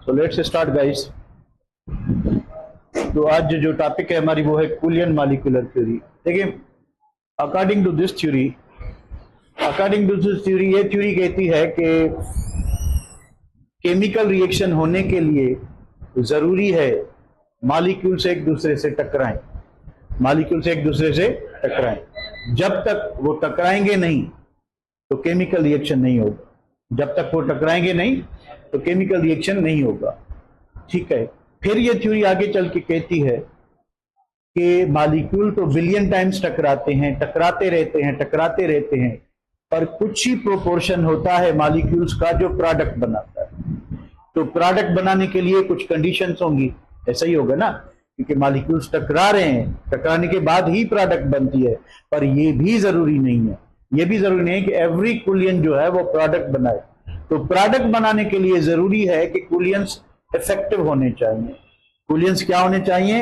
तो let's start guys. तो आज जो टॉपिक है हमारी वो है कूलियन मॉलिक्यूलर थ्योरी। देखिए, अकॉर्डिंग टू दिस थ्योरी ये थ्योरी कहती है कि केमिकल रिएक्शन होने के लिए जरूरी है मॉलिक्यूल्स एक दूसरे से टकराएं। जब तक वो टकराएंगे नहीं तो केमिकल रिएक्शन नहीं होगा। ठीक है, फिर ये थ्योरी आगे चल के कहती है कि मॉलिक्यूल तो बिलियन टाइम्स टकराते रहते हैं, पर कुछ ही प्रोपोर्शन होता है मॉलिक्यूल्स का जो प्रोडक्ट बनाता है। तो प्रोडक्ट बनाने के लिए कुछ कंडीशंस होंगी, ऐसा ही होगा ना, क्योंकि मॉलिक्यूल्स टकरा रहे हैं, टकराने के बाद ही प्रोडक्ट बनती है। पर ये भी जरूरी नहीं है कि एवरी कूलियन जो है वो प्रोडक्ट बनाए। तो प्रोडक्ट बनाने के लिए जरूरी है कि कूलियंस इफेक्टिव होने चाहिए। कूलियंस क्या होने चाहिए?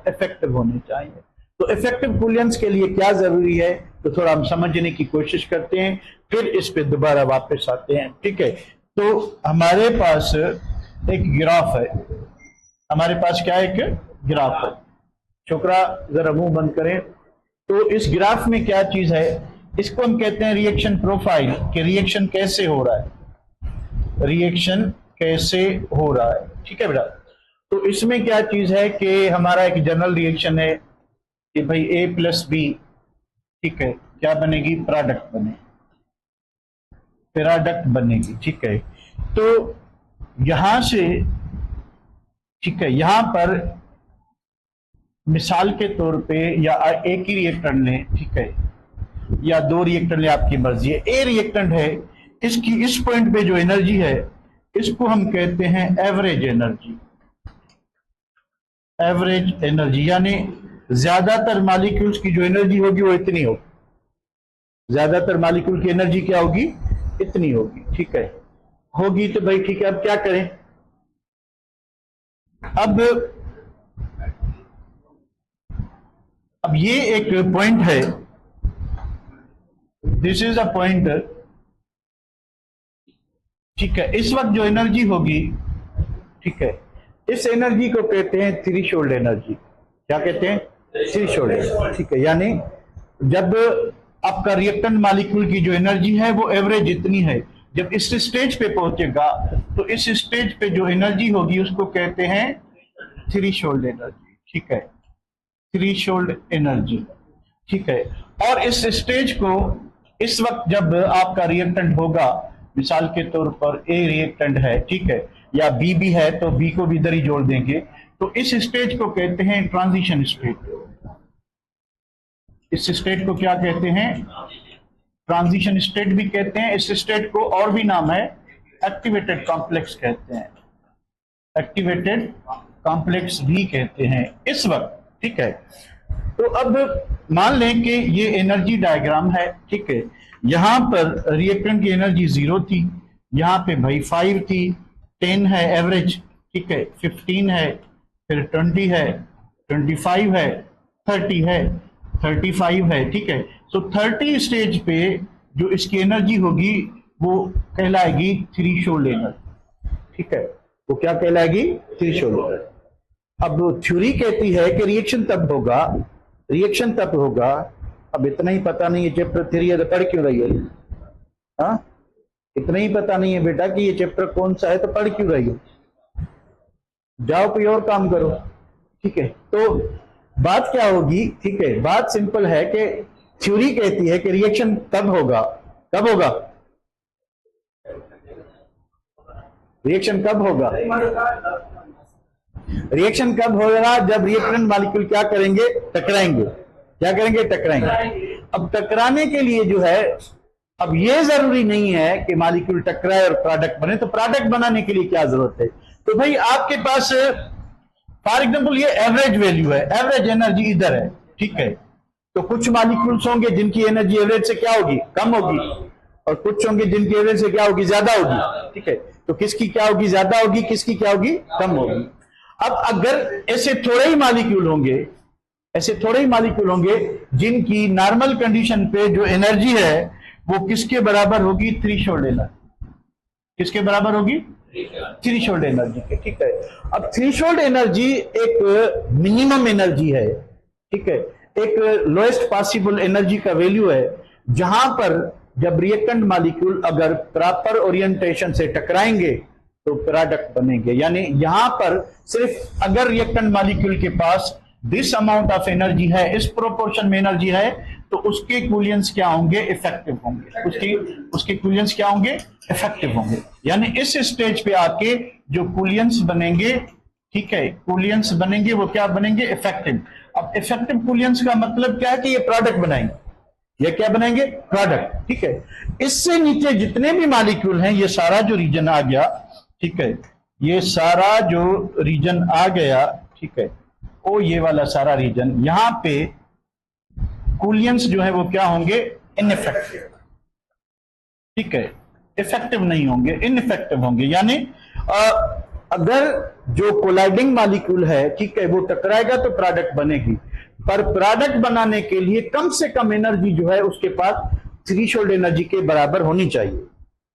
इफेक्टिव होने चाहिए। तो इफेक्टिव कूलियंस के लिए क्या जरूरी है, तो थोड़ा हम समझने की कोशिश करते हैं, फिर इस पे दोबारा वापस आते हैं। ठीक है, तो हमारे पास एक ग्राफ है। हमारे पास क्या एक ग्राफ है। छोकरा जरा मुंह बंद करें। तो इस ग्राफ में क्या चीज है, इसको हम कहते हैं रिएक्शन प्रोफाइल, कि रिएक्शन कैसे हो रहा है। ठीक है बेटा, तो इसमें क्या चीज है कि हमारा एक जनरल रिएक्शन है कि भाई A प्लस बी, ठीक है, क्या बनेगी? प्रोडक्ट बनेगी। ठीक है, तो यहां से, ठीक है, यहां पर मिसाल के तौर पे या एक ही रिएक्टेंट लें, ठीक है, या दो रिएक्टेंट लें, आपकी मर्जी है। ए रिएक्टेंट है, इसकी इस पॉइंट पे जो एनर्जी है इसको हम कहते हैं एवरेज एनर्जी, यानी ज्यादातर मॉलिक्यूल्स की जो एनर्जी होगी वो इतनी होगी। ज्यादातर मॉलिक्यूल की एनर्जी क्या होगी? इतनी होगी। ठीक है, होगी तो भाई ठीक है, अब क्या करें? अब ये एक पॉइंट है, दिस इज अ पॉइंट। ठीक है, इस वक्त जो एनर्जी होगी, ठीक है, इस एनर्जी को कहते हैं थ्रेशोल्ड एनर्जी। क्या कहते हैं? Threshold energy. ठीक है, यानी जब आपका रिएक्टेंट मॉलिक्यूल की जो एनर्जी है वो एवरेज इतनी है, जब इस स्टेज पे पहुंचेगा तो इस स्टेज पे जो एनर्जी होगी उसको कहते हैं थ्रेशोल्ड एनर्जी। ठीक है, थ्रेशोल्ड एनर्जी। ठीक है, और इस स्टेज को इस वक्त जब आपका रिएक्टेंट होगा, मिसाल के तौर पर ए रिएक्टेंट है, ठीक है, या बी भी है तो बी को भी इधर ही जोड़ देंगे, तो इस स्टेज को कहते हैं ट्रांजिशन स्टेट। इस स्टेट को क्या कहते हैं? ट्रांजिशन स्टेट भी कहते हैं। इस स्टेट को और भी नाम है एक्टिवेटेड कॉम्प्लेक्स कहते हैं, एक्टिवेटेड कॉम्प्लेक्स भी कहते हैं इस वक्त। ठीक है, तो अब मान लें कि ये एनर्जी डायग्राम है। ठीक है, यहां पर रिएक्टेंट की एनर्जी 0 थी, यहां पे भाई 5 थी, 10 है एवरेज, ठीक है, 15 है, फिर 20 है, 25 है, 30 है, 35 है। ठीक है, तो 30 स्टेज पे जो इसकी एनर्जी होगी वो कहलाएगी थ्रेशोल्ड एनर्जी। ठीक है, वो क्या कहलाएगी? Threshold energy. अब थ्योरी कहती है कि रिएक्शन तब होगा। अब इतना ही पता नहीं है, चैप्टर 3 है तो पढ़ क्यों रही है? हाँ, इतना ही पता नहीं है बेटा कि ये चैप्टर कौन सा है तो पढ़ क्यों रही हो? जाओ कोई और काम करो। ठीक है, तो बात क्या होगी? ठीक है, बात सिंपल है कि थ्योरी कहती है कि रिएक्शन तब होगा, कब होगा? रिएक्शन कब होगा? रिएक्शन कब होगा? जब रिएक्टेंट मॉलिक्यूल क्या करेंगे? टकराएंगे। क्या करेंगे? टकराएंगे। अब टकराने के लिए जो है, अब ये जरूरी नहीं है कि मॉलिक्यूल टकराए और प्रोडक्ट बने। तो प्रोडक्ट बनाने के लिए क्या जरूरत है? तो भाई आपके पास फॉर एग्जांपल ये एवरेज वैल्यू है, एवरेज एनर्जी इधर है। ठीक है, तो कुछ मॉलिक्यूल्स होंगे जिनकी एनर्जी एवरेज से क्या होगी? कम होगी, और कुछ होंगे जिनकी एवरेज से क्या होगी? ज्यादा होगी। ठीक है, तो किसकी क्या होगी? ज्यादा होगी, किसकी क्या होगी? कम होगी। अब अगर ऐसे थोड़े ही मॉलिक्यूल होंगे जिनकी नॉर्मल कंडीशन पे जो एनर्जी है वो किसके बराबर होगी? Threshold energy. किसके बराबर होगी? थ्रीशोल्ड एनर्जी के, ठीक है। अब थ्रीशोल्ड एनर्जी एक मिनिमम एनर्जी है, ठीक है, एक लोएस्ट पॉसिबल एनर्जी का वैल्यू है, जहां पर जब रिएक्टेंट मॉलिक्यूल अगर प्रॉपर ओरिएंटेशन से टकराएंगे तो प्रोडक्ट बनेंगे। यानी यहां पर सिर्फ अगर रिएक्टेंट मॉलिक्यूल के पास दिस अमाउंट ऑफ एनर्जी है, इस प्रोपोर्शन में एनर्जी है, तो उसके इक्विवेलेंस क्या होंगे, इफेक्टिव होंगे। उसके इक्विवेलेंस क्या होंगे, इफेक्टिव होंगे। यानी इस स्टेज पे आके जो इक्विवेलेंस बनेंगे, ठीक है, इक्विवेलेंस बनेंगे, वो क्या बनेंगे, इफेक्टिव। अब इफेक्टिव इक्विवेलेंस का मतलब क्या है कि ये प्रोडक्ट बनाएंगे, ये क्या बनाएंगे, प्रोडक्ट, ठीक है। इससे नीचे जितने भी मॉलिक्यूल हैं, ये सारा जो रीजन आ गया, ठीक है, ये सारा जो रीजन आ गया, ठीक है, वो ये वाला सारा रीजन, यहां पे इक्विवेलेंस जो है वो क्या होंगे, इनइफेक्टिव, ठीक है, इफेक्टिव नहीं होंगे, इनइफेक्टिव होंगे। यानी अगर जो कोलाइडिंग मॉलिक्यूल है, ठीक है, वो टकराएगा तो प्रोडक्ट बनेगी, पर प्रोडक्ट बनाने के लिए कम से कम एनर्जी जो है उसके पास थ्रीशोल्ड एनर्जी के बराबर होनी चाहिए,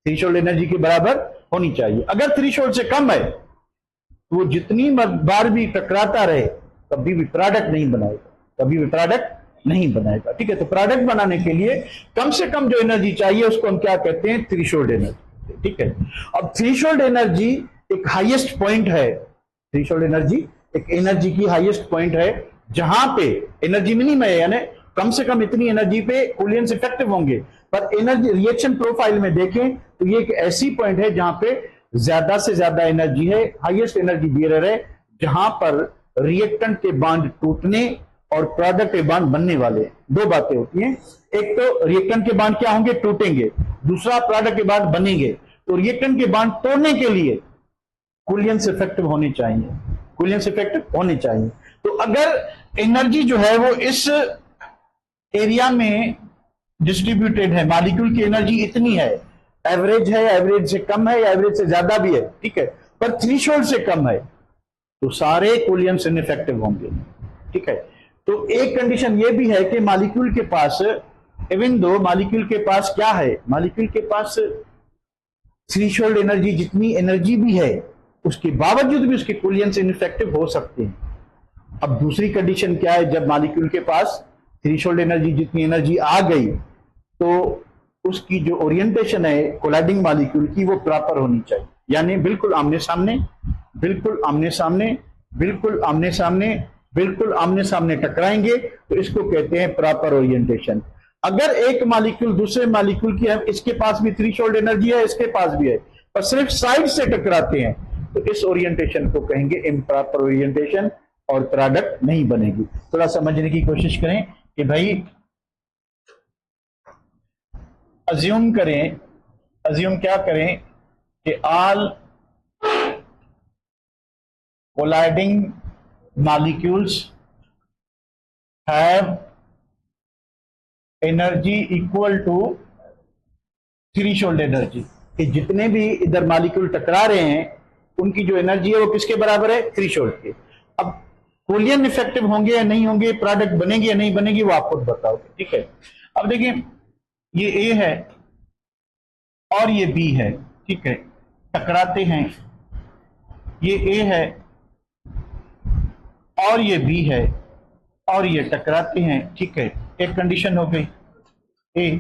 थ्रीशोल्ड एनर्जी के बराबर होनी चाहिए। अगर थ्रीशोल्ड से कम है तो वो जितनी बार भी टकराता रहे कभी भी प्रोडक्ट नहीं बनाएगा, कभी भी प्रोडक्ट नहीं बनाएगा, ठीक है। तो प्रोडक्ट बनाने के लिए कम से कम जो एनर्जी चाहिए उसको हम क्या कहते हैं, थ्रीशोल्ड एनर्जी, ठीक है। अब थ्रीशोल्ड एनर्जी एक हाईएस्ट पॉइंट है, थ्रीशोल्ड एनर्जी एक एनर्जी की हाईएस्ट पॉइंट है, जहां पे एनर्जी मिनिमम है, यानी कम से कम इतनी एनर्जी पे इक्विवेलेंस इफेक्टिव होंगे। पर एनर्जी रिएक्शन प्रोफाइल में देखें तो ये एक ऐसी पॉइंट है जहां पे ज्यादा से ज्यादा एनर्जी है, हाईएस्ट एनर्जी बियरर है, जहां पर रिएक्टेंट के बॉन्ड टूटने और प्रोडक्ट के बॉन्ड बनने वाले हैं। दो बातें होती हैं, एक तो रिएक्टेंट के बॉन्ड क्या होंगे, टूटेंगे, दूसरा प्रोडक्ट के बॉन्ड बनेंगे। तो रिएक्टेंट के बॉन्ड तोड़ने के लिए इक्विवेलेंस इफेक्टिव होनी चाहिए, इक्विवेलेंस इफेक्टिव होनी चाहिए। तो अगर एनर्जी जो है वो इस एरिया में डिस्ट्रीब्यूटेड है, मॉलिक्यूल की एनर्जी इतनी है, एवरेज है, एवरेज से कम है या एवरेज से ज्यादा भी है, ठीक है, पर थ्रीशोल्ड से कम है, तो सारे इक्विवेलेंस इनइफेक्टिव होंगे, ठीक है। तो एक कंडीशन ये भी है कि मॉलिक्यूल के पास, इवन दो मॉलिक्यूल के पास क्या है, मॉलिक्यूल के पास थ्रीशोल्ड एनर्जी जितनी एनर्जी भी है, उसके बावजूद भी उसके इक्विवेलेंस इनइफेक्टिव हो सकते हैं। अब दूसरी कंडीशन क्या है, जब मॉलिक्यूल के पास थ्रीशोल्ड एनर्जी जितनी एनर्जी आ गई तो उसकी जो ओरिएंटेशन है कोलाइडिंग मॉलिक्यूल की वो प्रॉपर होनी चाहिए, यानी बिल्कुल आमने सामने, बिल्कुल आमने सामने, बिल्कुल आमने सामने, बिल्कुल आमने सामने टकराएंगे, तो इसको कहते हैं प्रॉपर ओरिएंटेशन। अगर एक मॉलिक्यूल दूसरे मॉलिक्यूल की है, इसके पास भी थ्रीशोल्ड एनर्जी है, इसके पास भी है, पर सिर्फ साइड से टकराते हैं, तो इस ओरिएंटेशन को कहेंगे इम्प्रॉपर ओरिएंटेशन और प्रोडक्ट नहीं बनेगी। थोड़ा समझने की कोशिश करें कि भाई अज्यूम करें, अज्यूम क्या करें कि all colliding molecules have energy equal to threshold energy, कि जितने भी इधर मॉलिक्यूल टकरा रहे हैं उनकी जो एनर्जी है वो किसके बराबर है, थ्रीशोल्ड के। अब कोलियन इफेक्टिव होंगे या नहीं होंगे, प्रोडक्ट बनेगी या नहीं बनेगी, वो आप खुद बताओगे, ठीक है। अब देखिए ये ए है और ये बी है, ठीक है, टकराते हैं, ये ए है और ये बी है और ये टकराते हैं, ठीक है। एक कंडीशन हो गई ए,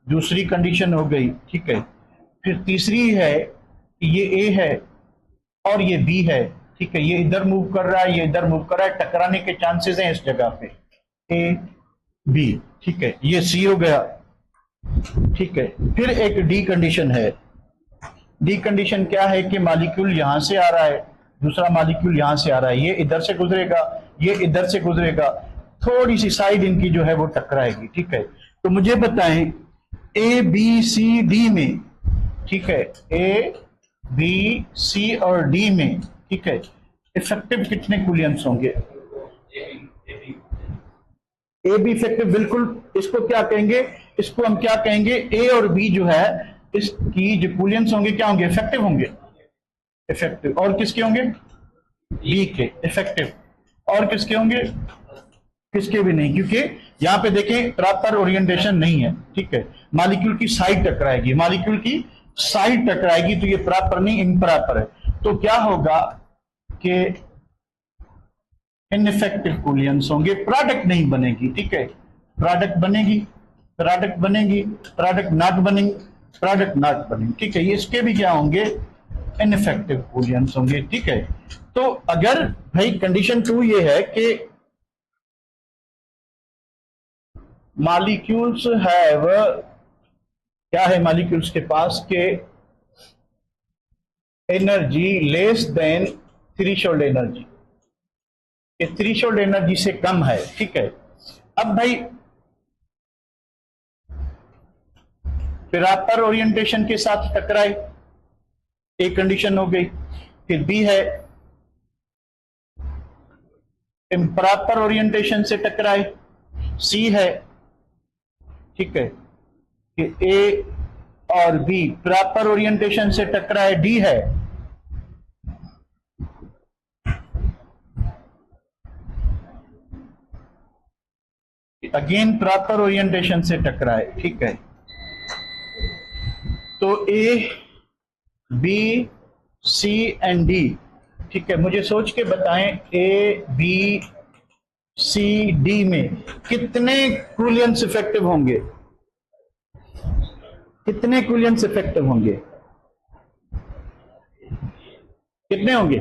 दूसरी कंडीशन हो गई, ठीक है, फिर तीसरी है कि ये ए है और ये बी है, ठीक है, ये इधर मूव कर रहा है, ये इधर मूव कर रहा है, टकराने के चांसेस हैं इस जगह पे, ए बी, ठीक है, ये सी हो गया, ठीक है। फिर एक डी कंडीशन है, डी कंडीशन क्या है कि मॉलिक्यूल यहां से आ रहा है, दूसरा मॉलिक्यूल यहां से आ रहा है, ये इधर से गुजरेगा, ये इधर से गुजरेगा, थोड़ी सी साइड इनकी जो है वो टकराएगी, ठीक है। तो मुझे बताएं ए बी सी डी में, ठीक है, ए बी सी और डी में, ठीक है, इफेक्टिव कितने कुलियंस होंगे, ए बी इफेक्टिव, बिल्कुल। इसको क्या कहेंगे, इसको हम क्या कहेंगे, ए और बी जो है इसकी जो कुलियंस होंगे क्या होंगे, इफेक्टिव होंगे, इफेक्टिव। और किसके होंगे, बी के इफेक्टिव, और किसके होंगे, किसके भी नहीं, क्योंकि यहां पे देखें प्रॉपर ओरिएंटेशन नहीं है, ठीक है, मॉलिक्यूल की साइड टकराएगी, मॉलिक्यूल की साइड टकराएगी तो ये प्रॉपर नहीं इम्प्रॉपर है, तो क्या होगा कि इनइफेक्टिव कूलियंस होंगे, प्रोडक्ट नहीं बनेगी। ठीक है, प्रोडक्ट बनेगी, प्रोडक्ट बनेगी, प्रोडक्ट नॉट बनेगी, प्रोडक्ट नॉट बनेगी। ठीक है, ये इसके भी क्या होंगे, इनइफेक्टिव कूलियंस होंगे। ठीक है, तो अगर भाई कंडीशन 2 ये है कि मॉलिक्यूल्स हैव, क्या है मॉलिक्यूल्स के पास के energy less than threshold energy, ये थ्रेशोल्ड एनर्जी से कम है। ठीक है, अब भाई प्रॉपर ओरिएंटेशन के साथ टकराए, एक कंडीशन हो गई। फिर बी है इम्प्रॉपर ओरिएंटेशन से टकराए, सी है ठीक है कि ए और बी प्रॉपर ओरिएंटेशन से टकराए, डी है अगेन प्रॉपर ओरिएंटेशन से टकराए। ठीक है, तो A B C and D, ठीक है, मुझे सोच के बताएं ए बी सी डी में कितने कूलियंस इफेक्टिव होंगे, कितने कूलियंस इफेक्टिव होंगे, कितने होंगे?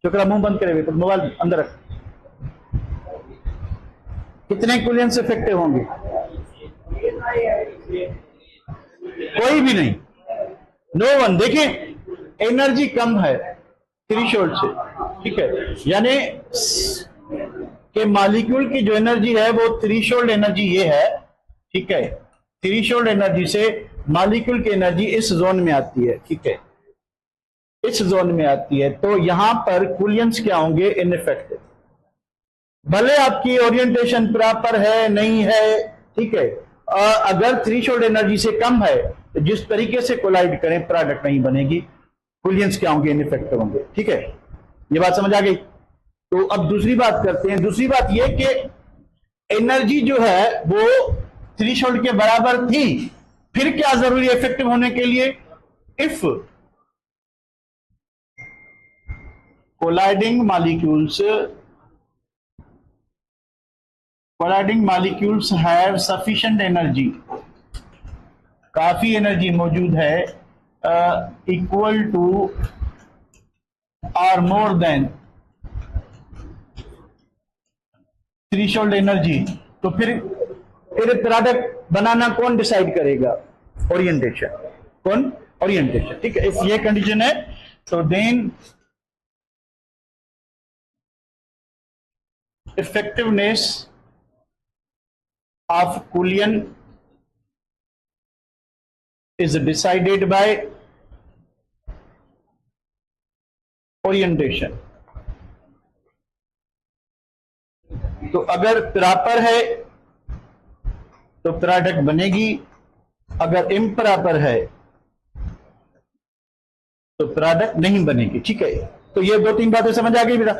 चुकरा मुंह बंद करे, तो मोबाइल अंदर रख। कितने कूलियंस इफेक्टिव होंगे? कोई भी नहीं, नो वन। देखिए एनर्जी कम है थ्रेशोल्ड से, ठीक है, यानी कि मॉलिक्यूल की जो एनर्जी है वो थ्रेशोल्ड एनर्जी ये है। ठीक है, थ्रेशोल्ड एनर्जी से मॉलिक्यूल की एनर्जी इस जोन में आती है। ठीक है, इस जोन में आती है, तो यहां पर कूलियंस क्या होंगे, इनइफेक्टिव। भले आपकी ओरिएंटेशन प्रॉपर है नहीं है, ठीक है, अगर थ्रेशोल्ड एनर्जी से कम है तो जिस तरीके से कोलाइड करें प्रोडक्ट नहीं बनेगी, कूलियंस क्या होंगे, इनइफेक्टिव होंगे। ठीक है, ये बात समझ आ गई। तो अब दूसरी बात करते हैं। दूसरी बात यह कि एनर्जी जो है वो थ्रेशोल्ड के बराबर थी, फिर क्या जरूरी है इफेक्टिव होने के लिए? If colliding molecules have sufficient energy, काफी एनर्जी मौजूद है, इक्वल टू और मोर देन थ्रेशोल्ड एनर्जी, तो फिर प्रोडक्ट बनाना कौन डिसाइड करेगा? ओरिएंटेशन। कौन? ओरिएंटेशन। ठीक है, इफ ये कंडीशन है तो then effectiveness of Coulomb is decided by orientation। तो अगर प्रॉपर है तो प्रोडक्ट बनेगी, अगर इम्प्रॉपर है तो प्रोडक्ट नहीं बनेगी। ठीक है, तो ये 2-3 बातें समझ आ गई बेटा?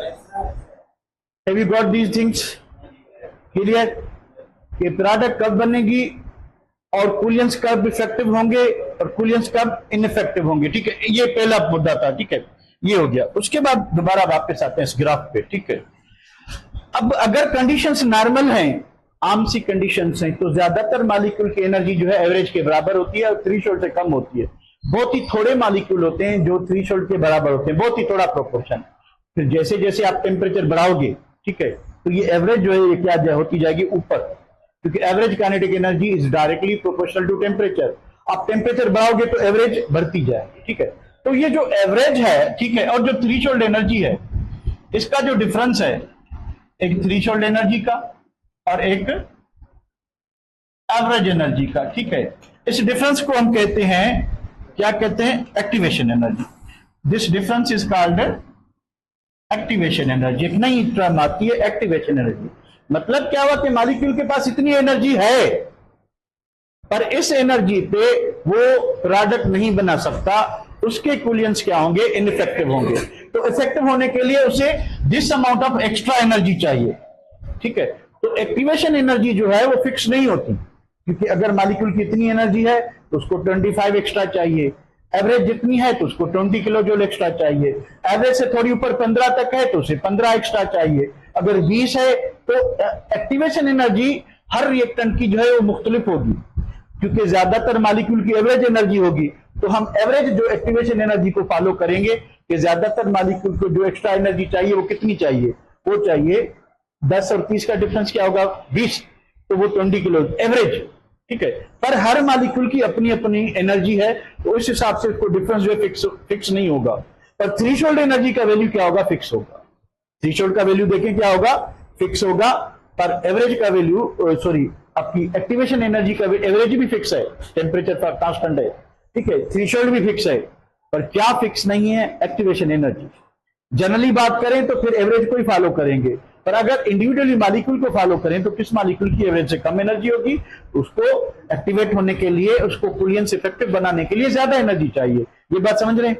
Have you got these things clear? कि प्रोडक्ट कब बनेगी और कूलियंस कब इफेक्टिव होंगे और कूलियंस कब इनइफेक्टिव होंगे। ठीक है, ये पहला मुद्दा था। ठीक है, ये हो गया। उसके बाद दोबारा वापस आते हैं इस ग्राफ पे। ठीक है, अब अगर कंडीशंस नॉर्मल हैं, आम सी कंडीशंस हैं, तो ज्यादातर मॉलिक्यूल की एनर्जी जो है एवरेज के बराबर होती है और थ्रेशोल्ड से कम होती है। बहुत ही थोड़े मॉलिक्यूल होते हैं जो थ्रेशोल्ड के बराबर होते हैं, बहुत ही थोड़ा प्रोपोर्शन। फिर जैसे जैसे आप टेम्परेचर बढ़ाओगे, ठीक है, तो ये एवरेज जो है ये क्या होती जाएगी, ऊपर, क्योंकि average kinetic energy is directly proportional to temperature. आप टेम्परेचर बढ़ाओगे तो एवरेज बढ़ती जाएगी। ठीक है, तो ये जो एवरेज है, ठीक है, और जो थ्रेशोल्ड एनर्जी है, इसका जो डिफरेंस है, एक थ्रेशोल्ड एनर्जी का और एक एवरेज एनर्जी का। ठीक है, इस डिफरेंस को हम कहते हैं, क्या कहते हैं, activation energy. This difference is called activation energy. एक नई टर्म आती है, एक्टिवेशन एनर्जी। मतलब क्या हुआ कि मॉलिक्यूल के पास इतनी एनर्जी है पर इस एनर्जी पे वो प्रोडक्ट नहीं बना सकता, उसके कूलियंस क्या होंगे, इनइफेक्टिव होंगे। तो इफेक्टिव होने के लिए उसे this amount of extra energy चाहिए। ठीक है, तो एक्टिवेशन एनर्जी जो है वो फिक्स नहीं होती, क्योंकि अगर मॉलिक्यूल की इतनी एनर्जी है तो उसको 25 एक्स्ट्रा चाहिए, एवरेज जितनी है तो उसको 20 किलो जूल एक्स्ट्रा चाहिए, एवरेज से थोड़ी ऊपर 15 तक है तो उसे 15 एक्स्ट्रा चाहिए, अगर 20 है तो एक्टिवेशन एनर्जी हर रिएक्टेंट की जो है वो मुख्तलिफ होगी, क्योंकि ज्यादातर मॉलिक्यूल की एवरेज एनर्जी होगी, तो हम एवरेज जो एक्टिवेशन एनर्जी को फॉलो करेंगे कि ज्यादातर मॉलिक्यूल को जो एक्स्ट्रा एनर्जी चाहिए वो कितनी चाहिए, वो चाहिए 10 और 30 का डिफरेंस क्या होगा 20, तो वो 20 किलो एवरेज, ठीक है। पर हर मॉलिक्यूल की अपनी अपनी एनर्जी है, तो इस हिसाब से उसको डिफरेंस जो फिक्स नहीं होगा, पर थ्रेशोल्ड एनर्जी का वैल्यू क्या होगा, फिक्स होगा। थ्रेशोल्ड का वैल्यू देखें क्या होगा, फिक्स होगा, पर एवरेज का वैल्यू सॉरी आपकी एक्टिवेशन एनर्जी का एवरेज भी फिक्स है, टेम्परेचर कांस्टेंट है, ठीक है, थ्रेशोल्ड भी फिक्स है, पर क्या फिक्स नहीं है, एक्टिवेशन एनर्जी। जनरली बात करें तो फिर एवरेज को ही फॉलो करेंगे, पर अगर इंडिविजुअली मॉलिक्यूल को फॉलो करें तो किस मॉलिक्यूल की एवरेज से कम एनर्जी होगी, उसको एक्टिवेट होने के लिए, उसको कुलियंस इफेक्टिव बनाने के लिए ज्यादा एनर्जी चाहिए। ये बात समझ रहे हैं?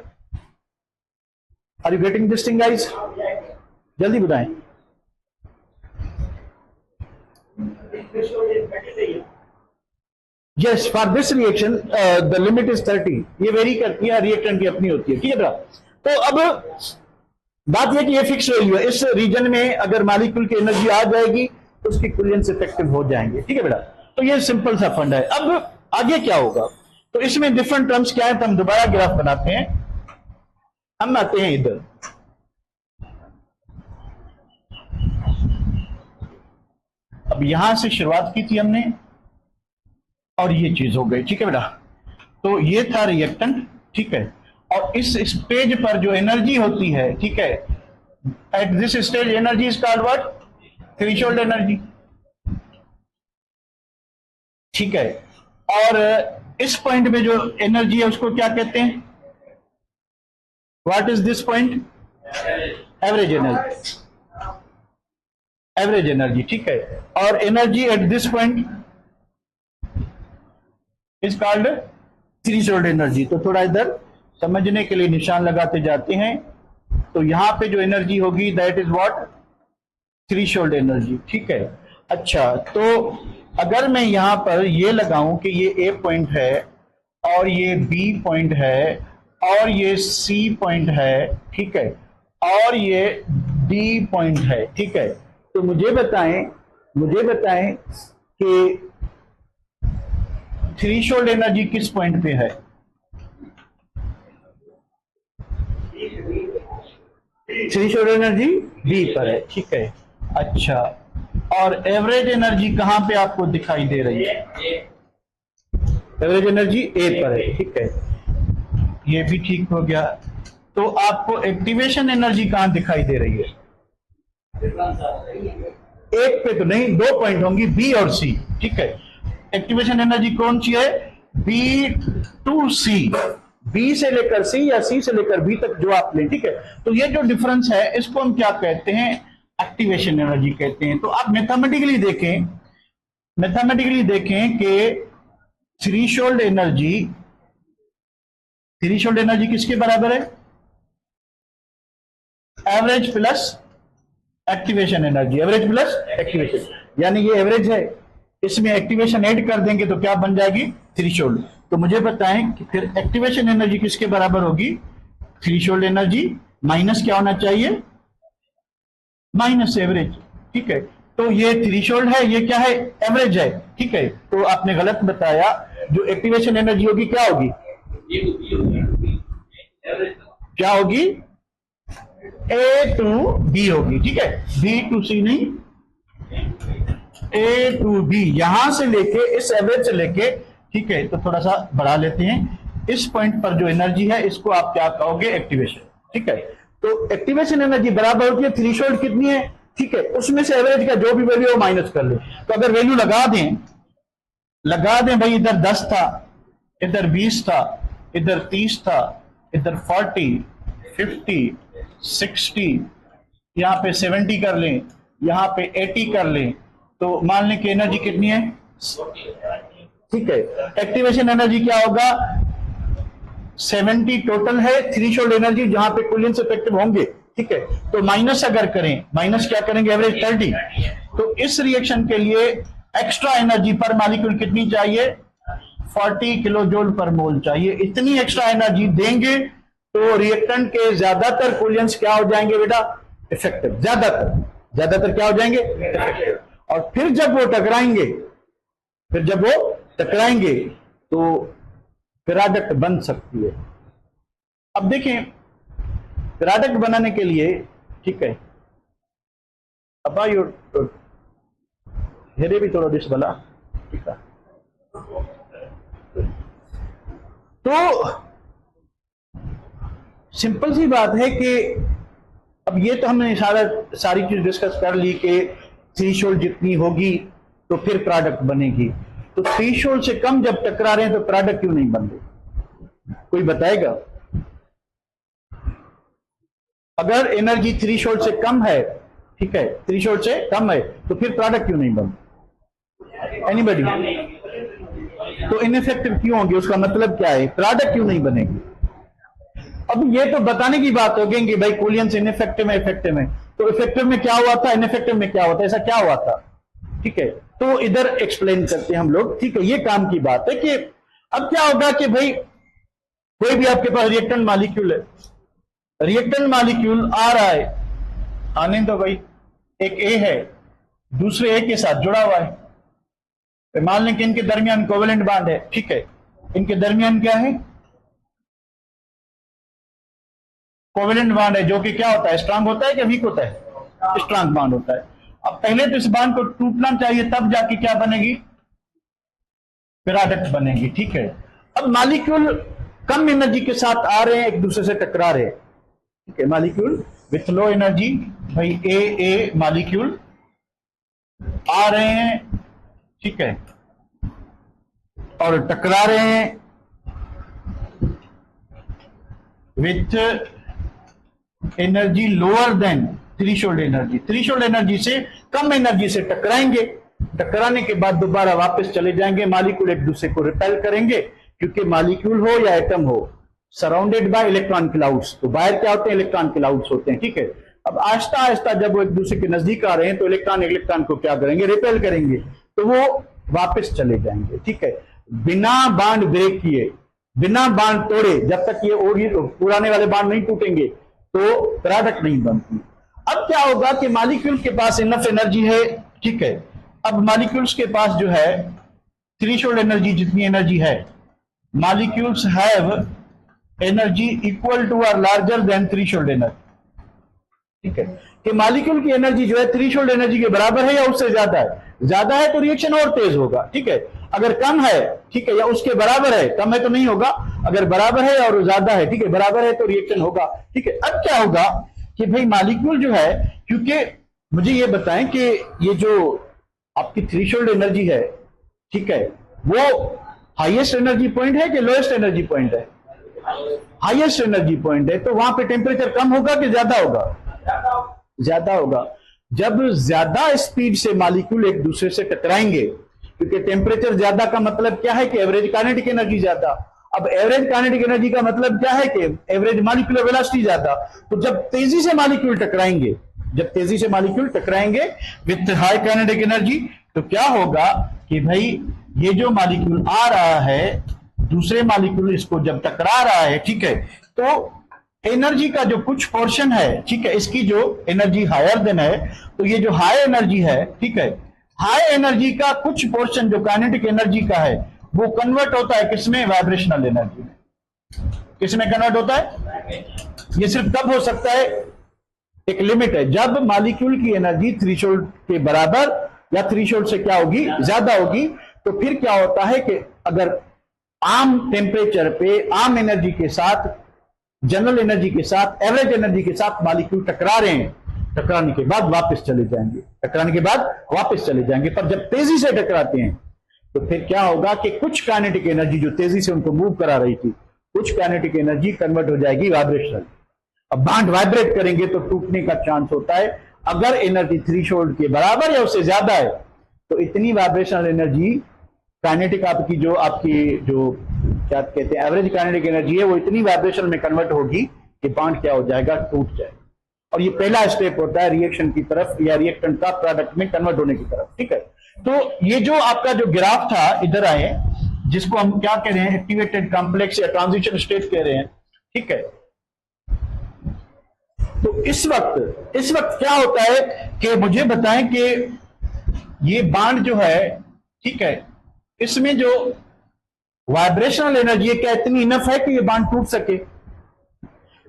Are you getting this thing guys? जल्दी बताएं। Yes, for this reaction the limit is 30। ये वेरी करती है, रिएक्टेंट की अपनी होती है, ठीक है बेटा। तो अब बात यह कि ये फिक्स वैल्यू है, इस रीजन में अगर मॉलिक्यूल की एनर्जी आ जाएगी तो उसकी कुलियंस इफेक्टिव हो जाएंगे, ठीक है बेटा। तो ये सिंपल सा फंड है। अब आगे क्या होगा, तो इसमें डिफरेंट टर्म्स क्या है, तो हम दोबारा ग्राफ बनाते हैं। हम आते हैं इधर, अब यहां से शुरुआत की थी हमने और ये चीज हो गई, ठीक है बेटा। तो ये था रिएक्टेंट, ठीक है, और इस स्टेज पर जो एनर्जी होती है, ठीक है, at this stage energy is called what, threshold energy, ठीक है। और इस पॉइंट में जो एनर्जी है उसको क्या कहते हैं, what is this point, average energy, average energy, ठीक है। और energy at this point is called threshold energy. तो थोड़ा इधर समझने के लिए निशान लगाते जाते हैं। तो यहां पे जो एनर्जी होगी that is what, threshold energy, ठीक है। अच्छा, तो अगर मैं यहां पर ये लगाऊं कि ये ए पॉइंट है और ये बी पॉइंट है और ये सी पॉइंट है, ठीक है, और ये डी पॉइंट है, ठीक है, तो मुझे बताएं कि थ्रेशोल्ड एनर्जी किस पॉइंट पे है, थ्रेशोल्ड एनर्जी बी पर है, ठीक है। अच्छा, और एवरेज एनर्जी कहां पे आपको दिखाई दे रही है, एवरेज एनर्जी ए पर है, ठीक है, ये भी ठीक हो गया। तो आपको एक्टिवेशन एनर्जी कहां दिखाई दे रही है, एक पे तो नहीं, दो पॉइंट होंगी बी और सी, ठीक है। एक्टिवेशन एनर्जी कौन सी है, बी टू सी, बी से लेकर सी या सी से लेकर बी तक जो आप लें, ठीक है। तो ये जो डिफरेंस है इसको हम क्या कहते हैं, एक्टिवेशन एनर्जी कहते हैं। तो आप मैथमेटिकली देखें कि थ्रेशोल्ड एनर्जी किसके बराबर है, average plus activation energy, average plus activation, यानी ये एवरेज है, इसमें एक्टिवेशन ऐड कर देंगे तो क्या बन जाएगी, थ्रेशोल्ड। तो मुझे बताएं कि फिर एक्टिवेशन एनर्जी किसके बराबर होगी, थ्रेशोल्ड एनर्जी माइनस क्या होना चाहिए, माइनस एवरेज, ठीक है। तो ये थ्रेशोल्ड है, ये क्या है, एवरेज है, ठीक है। तो आपने गलत बताया, जो एक्टिवेशन एनर्जी होगी क्या होगी, क्या होगी, ए टू बी होगी, ठीक है, बी टू सी नहीं, ए टू बी, यहां से लेके इस एवरेज से लेके, ठीक है। तो थोड़ा सा बढ़ा लेते हैं, इस पॉइंट पर जो एनर्जी है इसको आप क्या कहोगे, एक्टिवेशन, ठीक है। तो एक्टिवेशन एनर्जी बराबर होती है थ्रेशोल्ड कितनी है, ठीक है, उसमें से एवरेज का जो भी वैल्यू है वो माइनस कर ले। तो अगर वैल्यू लगा दें भाई, इधर 10 था, इधर 20 था, इधर 30 था, इधर 40, 50, 60, यहां पे 70 कर लें, यहां पे 80 कर लें, तो मान लें कि एनर्जी कितनी है, ठीक है। एक्टिवेशन एनर्जी क्या होगा, 70 टोटल है, थ्रेशोल्ड एनर्जी जहां पे कुलियंस इफेक्टिव होंगे, ठीक है। तो माइनस अगर करें, माइनस क्या करेंगे, एवरेज 30। तो इस रिएक्शन के लिए एक्स्ट्रा एनर्जी पर मॉलिक्यूल कितनी चाहिए? 40 किलो जूल पर मोल चाहिए। इतनी एक्स्ट्रा एनर्जी देंगे तो रिएक्टेंट के ज्यादातर कूलेंट्स क्या हो जाएंगे बेटा? इफेक्टिव। ज्यादातर क्या हो जाएंगे? इफेक्टिव। और फिर जब वो टकराएंगे तो प्रोडक्ट बन सकती है। अब देखें प्रोडक्ट बनाने के लिए, ठीक है, अब हेरे भी थोड़ा डिश बना, ठीक है। तो सिंपल सी बात है कि अब ये तो हमने सारी चीज डिस्कस कर ली कि थ्रेशोल्ड जितनी होगी तो फिर प्रोडक्ट बनेगी। तो थ्रेशोल्ड से कम जब टकरा रहे हैं तो प्रोडक्ट क्यों नहीं बन रही? कोई बताएगा? अगर एनर्जी थ्रेशोल्ड से कम है, ठीक है, थ्रेशोल्ड से कम है, तो फिर प्रोडक्ट क्यों नहीं बन? एनीबॉडी? तो इनइफेक्टिव क्यों होंगे? उसका मतलब क्या है? प्रोडक्ट क्यों नहीं बनेगी? अब ये तो बताने की बात होगी कि भाई कूलेंट्स इनइफेक्टिव है, इफेक्टिव है। तो इफेक्टिव में क्या हुआ था, इनइफेक्टिव में क्या होता है, ऐसा क्या हुआ था? ठीक है, तो इधर एक्सप्लेन करते हैं हम लोग। ठीक है, ये काम की बात है कि अब क्या होगा कि भाई कोई भी आपके पास रिएक्टेंट मॉलिक्यूल है, रिएक्टेंट मॉलिक्यूल आ रहा है, आने दो भाई, एक ए है दूसरे ए के साथ जुड़ा हुआ है, मान लें कि इनके दरमियान कोवेलेंट बॉन्ड है, ठीक है, इनके दरमियान क्या है? कोवेलेंट बॉन्ड है, जो कि क्या होता है? स्ट्रांग होता है कि वीक होता है? स्ट्रांग बॉन्ड होता है। अब पहले तो इस बॉन्ड को टूटना चाहिए, तब जाके क्या बनेगी? प्रोडक्ट बनेगी। ठीक है, अब मॉलिक्यूल कम एनर्जी के साथ आ रहे हैं, एक दूसरे से टकरा रहे हैं, ठीक है, मॉलिक्यूल विथ लो एनर्जी, भाई ए मॉलिक्यूल आ रहे हैं, ठीक है, और टकरा रहे हैं with energy lower than threshold energy. Threshold energy से कम एनर्जी से टकराएंगे, टकराने के बाद दोबारा वापस चले जाएंगे, मॉलिक्यूल एक दूसरे को रिपेल करेंगे, क्योंकि मॉलिक्यूल हो या एटम हो सराउंडेड बाय इलेक्ट्रॉन क्लाउड्स, तो बाहर क्या होते हैं? इलेक्ट्रॉन क्लाउड्स होते हैं। ठीक है, अब आहिस्ता आहिस्ता जब वो एक दूसरे के नजदीक आ रहे हैं तो इलेक्ट्रॉन को क्या करेंगे? रिपेल करेंगे, तो वो वापस चले जाएंगे। ठीक है, बिना बांड ब्रेक किए, बिना बांड तोड़े, जब तक ये पुराने वाले बांड नहीं टूटेंगे तो प्रोडक्ट नहीं बनती। अब क्या होगा कि मॉलिक्यूल के पास इनफ एनर्जी है, ठीक है, अब मॉलिक्यूल्स के पास जो है थ्रेशोल्ड एनर्जी, जितनी एनर्जी है, molecules have energy equal to और लार्जर देन थ्रेशोल्ड एनर्जी। ठीक है, कि मॉलिक्यूल की एनर्जी जो है थ्रेशोल्ड एनर्जी के बराबर है या उससे ज्यादा है? ज्यादा है तो रिएक्शन और तेज होगा। ठीक है, अगर कम है, ठीक है, या उसके बराबर है, कम है तो नहीं होगा, अगर बराबर है और ज्यादा है, ठीक है, बराबर है तो रिएक्शन होगा। ठीक है, अब क्या होगा कि भाई मॉलिक्यूल जो है, क्योंकि मुझे ये बताएं कि ये जो आपकी थ्रेशोल्ड एनर्जी है, ठीक है, वो हाईएस्ट एनर्जी पॉइंट है कि लोएस्ट एनर्जी पॉइंट है? हाईएस्ट एनर्जी पॉइंट है, तो वहां पे टेम्परेचर कम होगा कि ज्यादा होगा? ज्यादा होगा। जब ज्यादा स्पीड से मॉलिक्यूल एक दूसरे से टकराएंगे, क्योंकि टेम्परेचर ज्यादा का मतलब क्या है? कि एवरेज काइनेटिक एनर्जी ज्यादा। अब एवरेज काइनेटिक एनर्जी का मतलब क्या है? कि एवरेज मॉलिक्यूलर वेलोसिटी ज्यादा। तो जब तेजी से मॉलिक्यूल टकराएंगे, जब तेजी से मॉलिक्यूल टकराएंगे विथ हाई काइनेटिक एनर्जी, तो क्या होगा कि भाई ये जो मॉलिक्यूल आ रहा है, दूसरे मॉलिक्यूल इसको जब टकरा रहा है, ठीक है, तो एनर्जी का जो कुछ पोर्शन है, ठीक है, इसकी जो एनर्जी हायर देन है, तो ये जो हाई एनर्जी है, ठीक है, हाई एनर्जी का कुछ पोर्शन जो काइनेटिक एनर्जी का है, वो कन्वर्ट होता है किसमें? वाइब्रेशनल एनर्जी में। किसमें कन्वर्ट होता है? ये सिर्फ तब हो सकता है, एक लिमिट है, जब मॉलिक्यूल की एनर्जी थ्रेशोल्ड के बराबर या थ्रेशोल्ड से क्या होगी? ज्यादा होगी। तो फिर क्या होता है कि अगर आम टेम्परेचर पे, आम एनर्जी के साथ, जनरल एनर्जी के साथ, एवरेज एनर्जी के साथ मॉलिक्यूल टकरा रहे हैं, टकराने के बाद वापस चले जाएंगे, टकराने के बाद वापस चले जाएंगे। पर जब तेजी से टकराते हैं तो फिर क्या होगा कि कुछ काइनेटिक एनर्जी जो तेजी से उनको मूव करा रही थी, कुछ काइनेटिक एनर्जी कन्वर्ट हो जाएगी वाइब्रेशनल। अब बांड वाइब्रेट करेंगे तो टूटने का चांस होता है। अगर एनर्जी थ्रेशोल्ड के बराबर या उससे ज्यादा है तो इतनी वाइब्रेशनल एनर्जी, काइनेटिक आपकी जो क्या कहते हैं एवरेज काइनेटिक एनर्जी है, वो इतनी वाइब्रेशन में कन्वर्ट होगी कि बांड क्या हो जाएगा? टूट जाएगा। और ये पहला स्टेप होता है रिएक्शन की तरफ या रिएक्टेंट का प्रोडक्ट में कन्वर्ट होने की तरफ। ठीक है, तो ये जो आपका जो ग्राफ था, इधर आए, जिसको हम क्या कह रहे हैं, एक्टिवेटेड कॉम्प्लेक्स या ट्रांजिशन स्टेट कह रहे हैं, ठीक है। तो इस वक्त क्या होता है कि मुझे बताएं कि ये बांड जो है, ठीक है, इसमें जो वाइब्रेशनल एनर्जी है क्या इतनी इनफ है कि ये बांड टूट सके?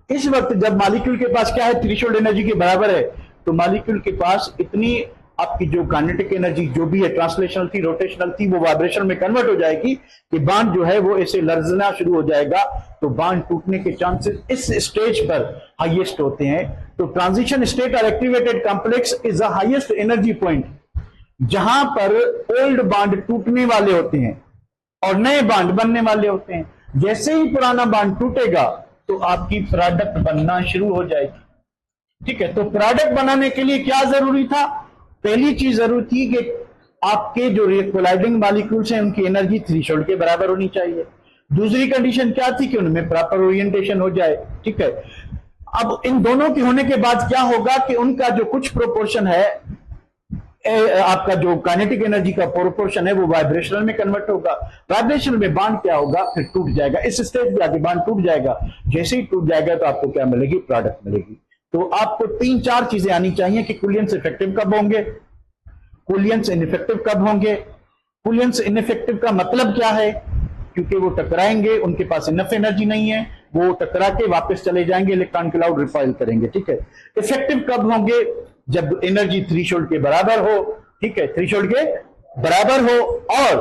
इस वक्त जब मॉलिक्यूल के पास क्या है, थ्रेशोल्ड एनर्जी के बराबर है, तो मॉलिक्यूल के पास इतनी आपकी जो काइनेटिक एनर्जी जो भी है, ट्रांसलेशनल थी, रोटेशनल थी, वो वाइब्रेशन में कन्वर्ट हो जाएगी कि बांड जो है वो ऐसे लर्जना शुरू हो जाएगा। तो बांड टूटने के चांसेस इस स्टेज पर हाईएस्ट होते हैं। तो ट्रांजिशन स्टेट और activated complex is the highest energy point, जहां पर ओल्ड बांड टूटने वाले होते हैं और नए बांड बनने वाले होते हैं। जैसे ही पुराना बांड टूटेगा तो आपकी प्रोडक्ट बनना शुरू हो जाएगी, ठीक है। तो प्रोडक्ट बनाने के लिए क्या जरूरी था? पहली चीज जरूरी थी कि आपके जो कोलाइडिंग मॉलिक्यूल्स हैं उनकी एनर्जी थ्रेशोल्ड के बराबर होनी चाहिए। दूसरी कंडीशन क्या थी कि उनमें प्रॉपर ओरिएंटेशन हो जाए, ठीक है। अब इन दोनों के होने के बाद क्या होगा कि उनका जो कुछ प्रोपोर्शन है, आपका जो काइनेटिक एनर्जी का प्रोपोर्शन है, वो वाइब्रेशनल में कन्वर्ट होगा। वाइब्रेशनल में बांड क्या होगा, फिर टूट जाएगा। इस स्टेज पे आके बांड टूट जाएगा। जैसे ही टूट जाएगा तो आपको क्या मिलेगी? प्रोडक्ट मिलेगी। तो आपको 3-4 चीजें आनी चाहिए कि कुलियंस इफेक्टिव कब होंगे, कुलियंस इनइफेक्टिव कब होंगे। कुलियंस इनइफेक्टिव का मतलब क्या है? क्योंकि वो टकराएंगे, उनके पास इनफ एनर्जी नहीं है, वो टकरा के वापस चले जाएंगे, इलेक्ट्रॉन क्लाउड रिफाइल करेंगे, ठीक है। इफेक्टिव कब होंगे? जब एनर्जी थ्रेशोल्ड के बराबर हो, ठीक है, थ्रेशोल्ड के बराबर हो और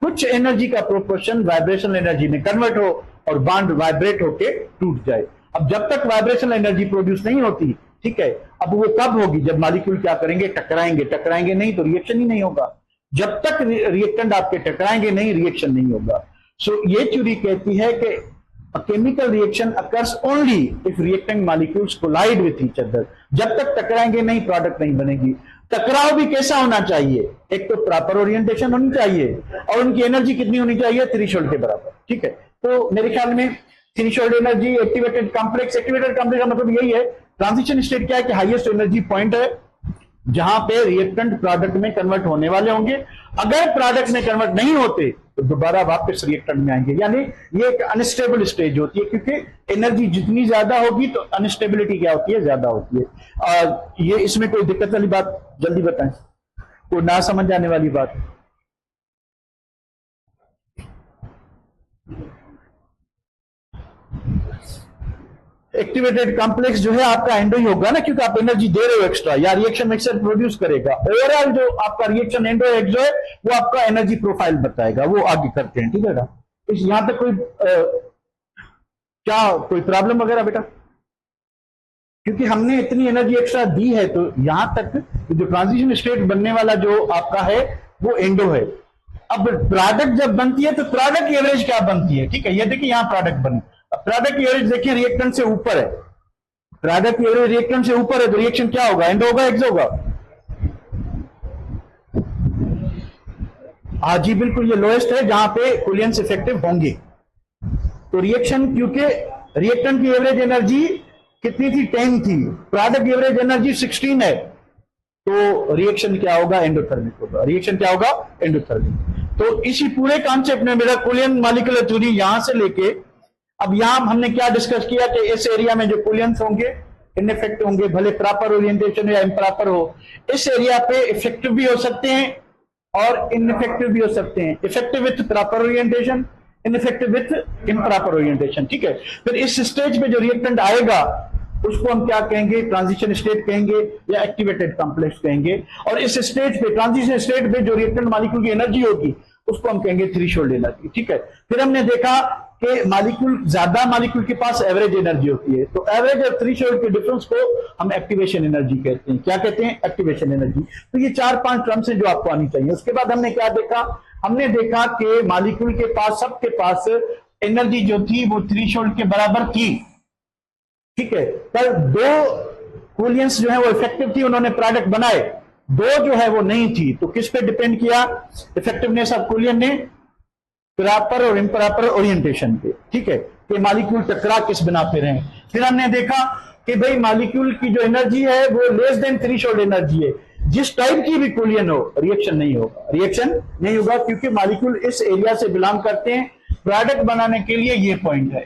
कुछ एनर्जी का प्रोपोर्शन वाइब्रेशनल एनर्जी में कन्वर्ट हो और बांड वाइब्रेट होके टूट जाए। अब जब तक वाइब्रेशनल एनर्जी प्रोड्यूस नहीं होती, ठीक है, अब वो कब होगी? जब मॉलिक्यूल क्या करेंगे? टकराएंगे। टकराएंगे नहीं तो रिएक्शन ही नहीं होगा। जब तक रिएक्टेंट आपके टकराएंगे नहीं, रिएक्शन नहीं होगा। सो ये थ्योरी कहती है कि a chemical reaction occurs only if reactant molecules collide with each other। जब तक टकराएंगे नहीं, प्रोडक्ट नहीं बनेगी। टकराव भी कैसा होना चाहिए? एक तो प्रॉपर ओरिएंटेशन होनी चाहिए और उनकी एनर्जी कितनी होनी चाहिए? थ्रेशोल्ड के बराबर, ठीक है। तो मेरे ख्याल में थ्रेशोल्ड एनर्जी, एक्टिवेटेड कॉम्प्लेक्स का मतलब यही है। ट्रांजिशन स्टेट क्या है कि हाईएस्ट एनर्जी पॉइंट है जहां पे रिएक्टेंट प्रोडक्ट में कन्वर्ट होने वाले होंगे। अगर प्रोडक्ट में कन्वर्ट नहीं होते तो दोबारा वापस रिएक्टेंट में आएंगे। यानी ये एक अनस्टेबल स्टेज होती है, क्योंकि एनर्जी जितनी ज्यादा होगी तो अनस्टेबिलिटी क्या होती है? ज्यादा होती है। ये इसमें कोई दिक्कत वाली बात जल्दी बताएं, कोई ना समझ आने वाली बात? एक्टिवेटेड कॉम्प्लेक्स जो है आपका एंडो ही होगा ना, क्योंकि आप एनर्जी दे रहे हो एक्स्ट्रा, या रिएक्शन मिक्सर प्रोड्यूस करेगा। ओवरऑल जो आपका रिएक्शन एंडो एक्सो है वो आपका एनर्जी प्रोफाइल बताएगा, वो आगे करते हैं, ठीक है ना। इस यहां तक कोई क्या कोई प्रॉब्लम वगैरह बेटा? क्योंकि हमने इतनी एनर्जी एक्स्ट्रा दी है, तो यहां तक जो ट्रांजिशन स्टेट बनने वाला जो आपका है वो एंडो है। अब प्रोडक्ट जब बनती है तो प्रोडक्ट एवरेज क्या बनती है? ठीक है, ये देखिए यहां प्रोडक्ट बनी। प्रोडक्ट एवरेज देखिए रिएक्टेंट से ऊपर है, प्रोडक्ट एवरेज रिएक्टेंट से ऊपर है, तो रिएक्शन क्या होगा? एंडो होगा, एक्सो होगा? हाँ जी बिल्कुल, ये लोएस्ट है जहां पे कुलियंस इफेक्टिव होंगे। तो रिएक्शन, क्योंकि रिएक्टेंट की एवरेज एनर्जी कितनी थी? 10 थी, प्रोडक्ट एवरेज एनर्जी 16 है, तो रिएक्शन क्या होगा? एंडोथर्मिक होगा। रिएक्शन क्या होगा? एंडोथर्मिक। तो इसी पूरे कॉन्सेप्ट में मेरा कुलियन मॉलिक्यूलर थ्योरी यहां से लेके अब यहां हमने क्या डिस्कस किया कि इस एरिया में जो कुलियंस होंगे इनइफेक्टिव होंगे, भले प्रॉपर ओरिएंटेशन या इम्प्रॉपर हो। इस एरिया पे इफेक्टिव भी हो सकते हैं और इनइफेक्टिव भी हो सकते हैं। Effective with proper orientation, ineffective with improper orientation, ठीक है। फिर इस स्टेज पे जो रिएक्टेंट आएगा उसको हम क्या कहेंगे? ट्रांजिशन स्टेट कहेंगे या एक्टिवेटेड कॉम्प्लेक्स कहेंगे। और इस स्टेज पे, ट्रांजिशन स्टेट पे जो रिएक्टेंट मॉलिक्यूल की एनर्जी होगी उसको हम कहेंगे थ्रेशोल्ड एनर्जी, ठीक है। फिर हमने देखा कि मॉलिक्यूल, ज्यादा मॉलिक्यूल के पास एवरेज एनर्जी होती है, तो एवरेज और थ्रेशोल्ड के डिफरेंस को हम एक्टिवेशन एनर्जी कहते हैं। क्या कहते हैं? Activation energy. तो ये 4-5 टर्म्स हैं जो आपको आनी चाहिए। उसके बाद हमने क्या देखा? हमने देखा कि मॉलिक्यूल के पास, सबके पास एनर्जी जो थी वो थ्रेशोल्ड के बराबर थी, ठीक है। पर 2 कुलियंस जो है वो इफेक्टिव थी, उन्होंने प्रोडक्ट बनाए, 2 जो है वो नहीं थी। तो किस पे डिपेंड किया इफेक्टिवनेस ऑफ कुलियन ने? प्रॉपर और इम्प्रॉपर ओरिएंटेशन पे, ठीक है, कि मॉलिक्यूल टकरा किस बिना पे रहे। फिर हमने देखा कि भाई मॉलिक्यूल की जो एनर्जी है वो लेस देन थ्रेशोल्ड एनर्जी है, जिस टाइप की भी कोलियन हो रिएक्शन नहीं होगा, रिएक्शन नहीं होगा, क्योंकि मॉलिक्यूल इस एरिया से बिलोंग करते हैं। प्रोडक्ट बनाने के लिए ये पॉइंट है,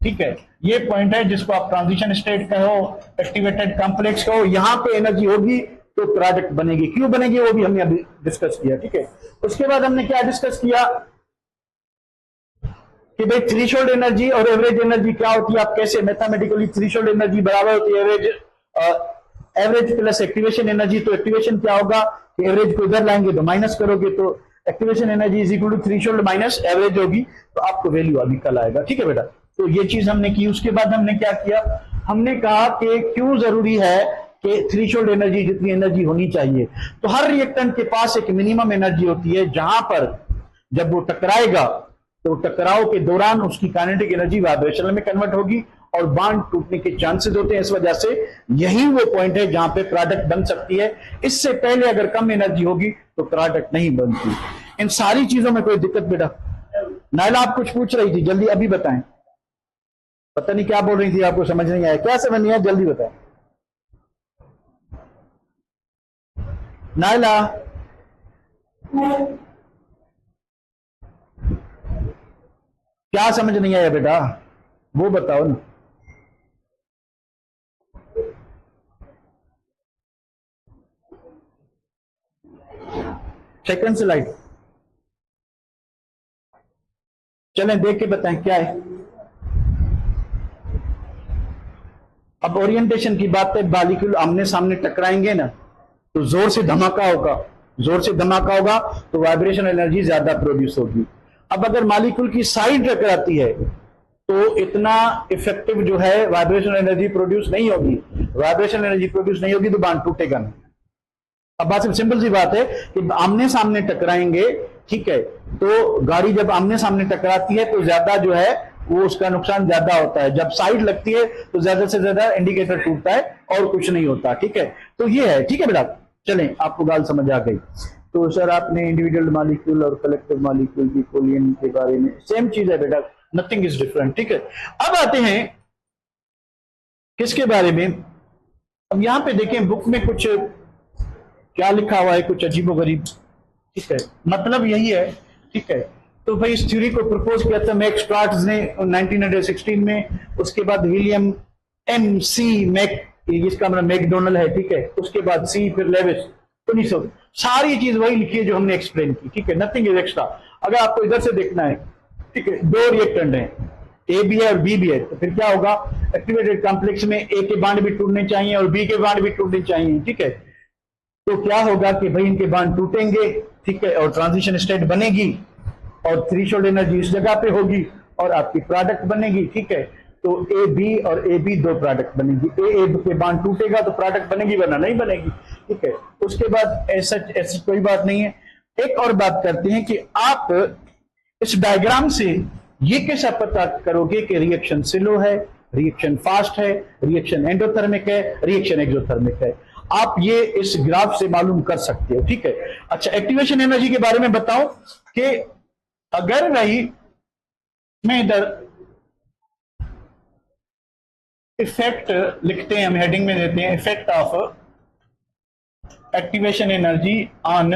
ठीक है, ये पॉइंट है जिसको आप ट्रांजिशन स्टेट कहो, एक्टिवेटेड कॉम्प्लेक्स कहो, यहां पे एनर्जी होगी तो प्रोडक्ट बनेगी। क्यों बनेगी वो भी हमने अभी डिस्कस किया, ठीक है। उसके बाद हमने क्या डिस्कस किया कि भाई थ्रेशोल्ड एनर्जी और एवरेज एनर्जी क्या होती है, आप कैसे मैथमेटिकली थ्रेशोल्ड एनर्जी बराबर होती है एवरेज प्लस एक्टिवेशन एनर्जी। तो एक्टिवेशन क्या होगा, एवरेज को इधर लाएंगे तो माइनस करोगे तो activation energy is equal to threshold minus average होगी, तो आपको वैल्यू अभी कल आएगा, ठीक है बेटा। तो ये चीज हमने की। उसके बाद हमने क्या किया, हमने कहा कि क्यों जरूरी है कि थ्रेशोल्ड एनर्जी जितनी एनर्जी होनी चाहिए। तो हर रिएक्टेंट के पास एक मिनिमम एनर्जी होती है, जहां पर जब वो टकराएगा तो टकराव के दौरान उसकी काइनेटिक एनर्जी वाइब्रेशन में कन्वर्ट होगी और बांड टूटने के चांसेस होते हैं। इस वजह से यही वो पॉइंट है जहां पे प्रोडक्ट बन सकती है। इससे पहले अगर कम एनर्जी होगी तो प्रोडक्ट नहीं बनती। इन सारी चीजों में कोई दिक्कत बेटा? नायला आप कुछ पूछ रही थी, जल्दी अभी बताएं। पता नहीं क्या बोल रही थी, आपको समझ नहीं आया, क्या समझ नहीं आया, जल्दी बताएं नायला। क्या समझ नहीं आया बेटा, वो बताओ ना। सेकंड स्लाइड चलें देख के बताएं क्या है। अब ओरिएंटेशन की बात है, मॉलिक्यूल आमने सामने टकराएंगे ना तो जोर से धमाका होगा, जोर से धमाका होगा तो वाइब्रेशन एनर्जी ज्यादा प्रोड्यूस होगी। अब अगर मॉलिक्यूल की साइड टकराती है तो इतना इफेक्टिव जो है वाइब्रेशन एनर्जी प्रोड्यूस नहीं होगी, वाइब्रेशन एनर्जी प्रोड्यूस नहीं होगी तो बांड टूटेगा नहीं। अब बात सिंपल सी बात है कि आमने सामने टकराएंगे, ठीक है, तो गाड़ी जब आमने सामने टकराती है तो ज्यादा जो है वो उसका नुकसान ज्यादा होता है। जब साइड लगती है तो ज्यादा से ज्यादा इंडिकेटर टूटता है और कुछ नहीं होता, ठीक है। तो ये है, ठीक है बेटा। चलें, आपको गाल समझ आ गई। तो सर आपने इंडिविजुअल मॉलिक्यूल और कलेक्टिव मॉलिक्यूल की कोलियन के बारे में, सेम चीज है बेटा, नथिंग इज डिफरेंट, ठीक है। अब आते हैं किसके बारे में। अब यहां पे देखें बुक में कुछ क्या लिखा हुआ है, कुछ अजीबोगरीब, ठीक है, मतलब यही है, ठीक है। तो भाई इस थ्योरी को प्रपोज किया था मैक्स स्टार्ट्स ने 1916 में। उसके बाद विलियम एम सी मैक, जिसका मतलब मैकडोनल्ड है, ठीक है, उसके बाद सी, फिर लेविस 1900। सारी चीज वही लिखी है जो हमने एक्सप्लेन की, ठीक है, नथिंग इज एक्स्ट्रा। अगर आपको इधर से देखना है, ठीक है, दो रिएक्टेंट है, ए भी है और बी भी है, तो फिर क्या होगा, एक्टिवेटेड कॉम्प्लेक्स में ए के बांड भी टूटने चाहिए और बी के बांड भी टूटने चाहिए, ठीक है। तो क्या होगा कि भाई इनके बांड टूटेंगे, ठीक है, और ट्रांजिशन स्टेट बनेगी और थ्रेशोल्ड एनर्जी इस जगह पे होगी और आपकी प्रोडक्ट बनेगी, ठीक है। तो ए बी और ए बी दो प्रोडक्ट बनेगी, ए के बांड टूटेगा तो प्रोडक्ट बनेगी वरना नहीं बनेगी, ठीक है। उसके बाद ऐसा ऐसी कोई बात नहीं है। एक और बात करते हैं कि आप इस डायग्राम से ये कैसा पता करोगे कि रिएक्शन स्लो है, रिएक्शन फास्ट है, रिएक्शन एंडोथर्मिक है, रिएक्शन एक्सोथर्मिक है। आप ये इस ग्राफ से मालूम कर सकते हो, ठीक है। अच्छा, एक्टिवेशन एनर्जी के बारे में बताओ कि अगर वही मैं इधर इफेक्ट लिखते हैं, हम हेडिंग में देते हैं effect of activation energy on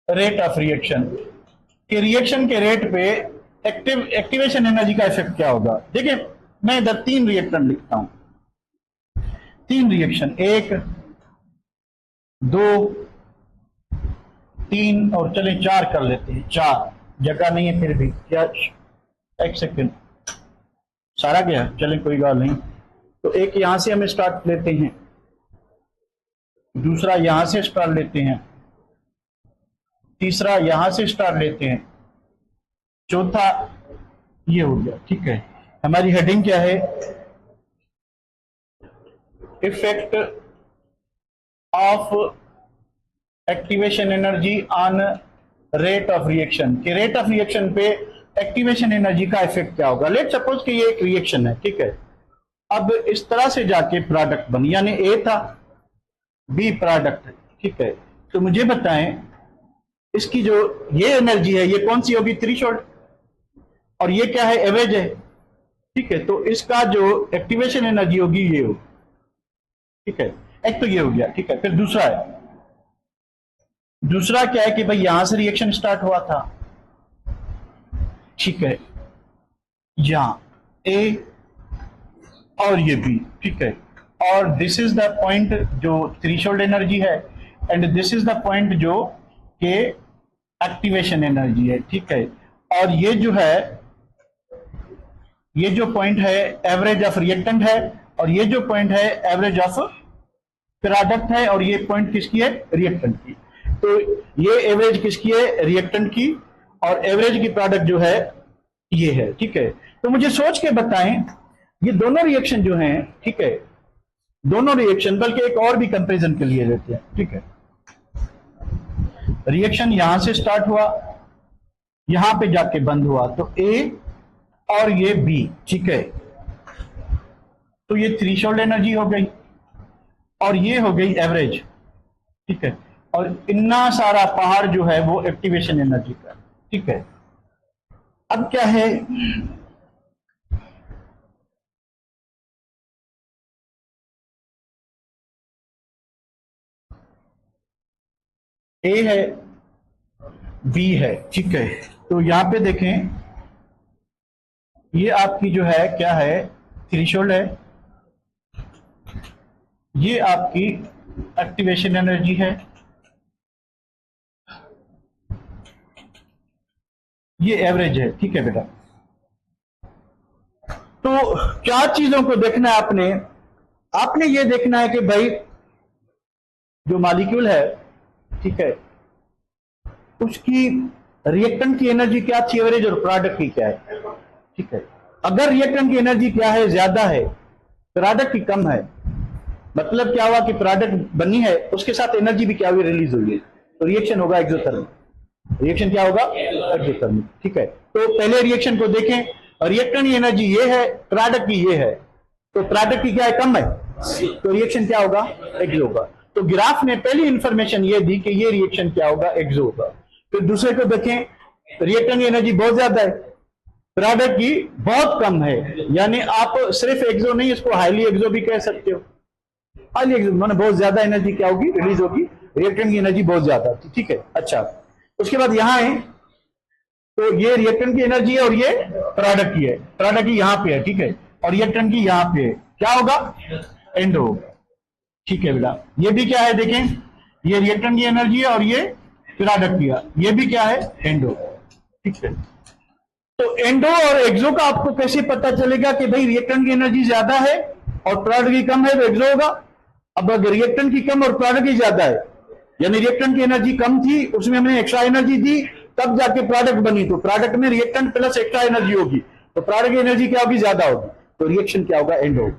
rate of reaction, कि रिएक्शन के रेट पे एक्टिवेशन एनर्जी का इफेक्ट क्या होगा। देखिए मैं इधर 3 रिएक्शन लिखता हूं, 3 रिएक्शन, 1 2 3 और चले 4 कर लेते हैं। 4 जगह नहीं है फिर भी, क्या, एक सेकेंड, सारा गया, चले कोई बात नहीं। तो एक यहां से हम स्टार्ट लेते हैं, दूसरा यहां से स्टार्ट लेते हैं, तीसरा यहां से स्टार्ट लेते हैं, चौथा ये हो गया, ठीक है। हमारी हेडिंग क्या है, effect of activation energy on rate of reaction, कि रेट ऑफ रिएक्शन पे एक्टिवेशन एनर्जी का इफेक्ट क्या होगा। लेट सपोज कि ये एक रिएक्शन है, ठीक है। अब इस तरह से जाके प्रोडक्ट बनी, यानी ए था, बी प्रोडक्ट है, ठीक है। तो मुझे बताएं इसकी जो ये एनर्जी है ये कौन सी होगी, थ्रेशोल्ड, और ये क्या है, एवरेज है, ठीक है। तो इसका जो एक्टिवेशन एनर्जी होगी ये होगी, ठीक है। एक तो ये हो गया, ठीक है। फिर दूसरा है, दूसरा क्या है कि भाई यहां से रिएक्शन स्टार्ट हुआ था, ठीक है, यहां ए और ये बी, ठीक है, और दिस इज द पॉइंट जो थ्रेशोल्ड एनर्जी है, and this is the point जो के एक्टिवेशन एनर्जी है, ठीक है। और ये जो है, ये जो पॉइंट है एवरेज ऑफ रिएक्टेंट है, और ये जो पॉइंट है एवरेज ऑफ प्रोडक्ट है, और ये पॉइंट किसकी है, रिएक्टेंट की। तो ये एवरेज किसकी है, रिएक्टेंट की, और एवरेज की प्रोडक्ट जो है ये है, ठीक है। तो मुझे सोच के बताएं, ये दोनों रिएक्शन जो हैं, ठीक है, दोनों रिएक्शन, बल्कि एक और भी कंपैरिजन के लिए लेते हैं, ठीक है। रिएक्शन यहां से स्टार्ट हुआ, यहां पे जाके बंद हुआ, तो ए और ये बी, ठीक है। तो ये थ्रेशोल्ड एनर्जी हो गई, और ये हो गई एवरेज, ठीक है। और इतना सारा पहाड़ जो है वो एक्टिवेशन एनर्जी का, ठीक है। अब क्या है, ए है, बी है, ठीक है। तो यहां पे देखें, ये आपकी जो है क्या है, थ्रेशोल्ड है, ये आपकी एक्टिवेशन एनर्जी है, ये एवरेज है, ठीक है बेटा। तो क्या चीजों को देखना है आपने, आपने ये देखना है कि भाई जो मॉलिक्यूल है, ठीक है, उसकी रिएक्टेंट की एनर्जी क्या थी एवरेज, और प्रोडक्ट की क्या है, ठीक है। अगर रिएक्टेंट की एनर्जी क्या है, ज्यादा है, प्रोडक्ट की कम है, मतलब क्या हुआ कि प्रोडक्ट बनी है, उसके साथ एनर्जी भी क्या हुई, रिलीज हुई है, तो रिएक्शन होगा एक्सोथर्मिक। रिएक्शन क्या होगा, एक्सोथर्मिक, ठीक है। तो पहले रिएक्शन को देखें, रिएक्टेंट की एनर्जी ये है, प्रोडक्ट की ये है, तो प्रोडक्ट की क्या है, कम है, तो रिएक्शन क्या होगा, एक्सो होगा। तो ग्राफ ने पहली इंफॉर्मेशन ये दी कि ये रिएक्शन क्या होगा, एक्सो होगा। फिर दूसरे को देखें, रिएक्टेंट की एनर्जी बहुत ज्यादा है, प्रोडक्ट की बहुत कम है, यानी आप सिर्फ एक्सो नहीं, इसको हाईली एक्सो भी कह सकते हो। हाईली एक्सो माने बहुत ज्यादा एनर्जी क्या होगी, रिलीज होगी, रिएक्टेंट की एनर्जी बहुत ज्यादा थी, ठीक है। अच्छा, उसके बाद यहां है, तो ये रिएक्टेंट की एनर्जी है, और ये प्रोडक्ट की है, प्रोडक्ट की यहां पे है, ठीक है, और रिएक्टेंट की यहां पे है, क्या होगा, एंडो, ठीक है बेटा। ये भी क्या है, देखें, ये रिएक्टेंट की एनर्जी है, और ये प्रोडक्ट की है, ये भी क्या है, एंडो, ठीक है। तो एंडो और एक्सो का आपको कैसे पता चलेगा कि भाई रिएक्टेंट की एनर्जी ज्यादा है और प्रोडक्ट की कम है, तो एक्सो होगा। अब अगर रिएक्टेंट की कम और प्रोडक्ट की ज्यादा है, यानी रिएक्टेंट की एनर्जी कम थी, उसमें हमने एक्स्ट्रा एनर्जी दी, तब जाके प्रोडक्ट बनी, तो प्रोडक्ट में रिएक्टेंट प्लस एक्स्ट्रा एनर्जी होगी, तो प्रोडक्ट की एनर्जी क्या होगी, ज्यादा होगी, तो रिएक्शन क्या होगा, एंडो।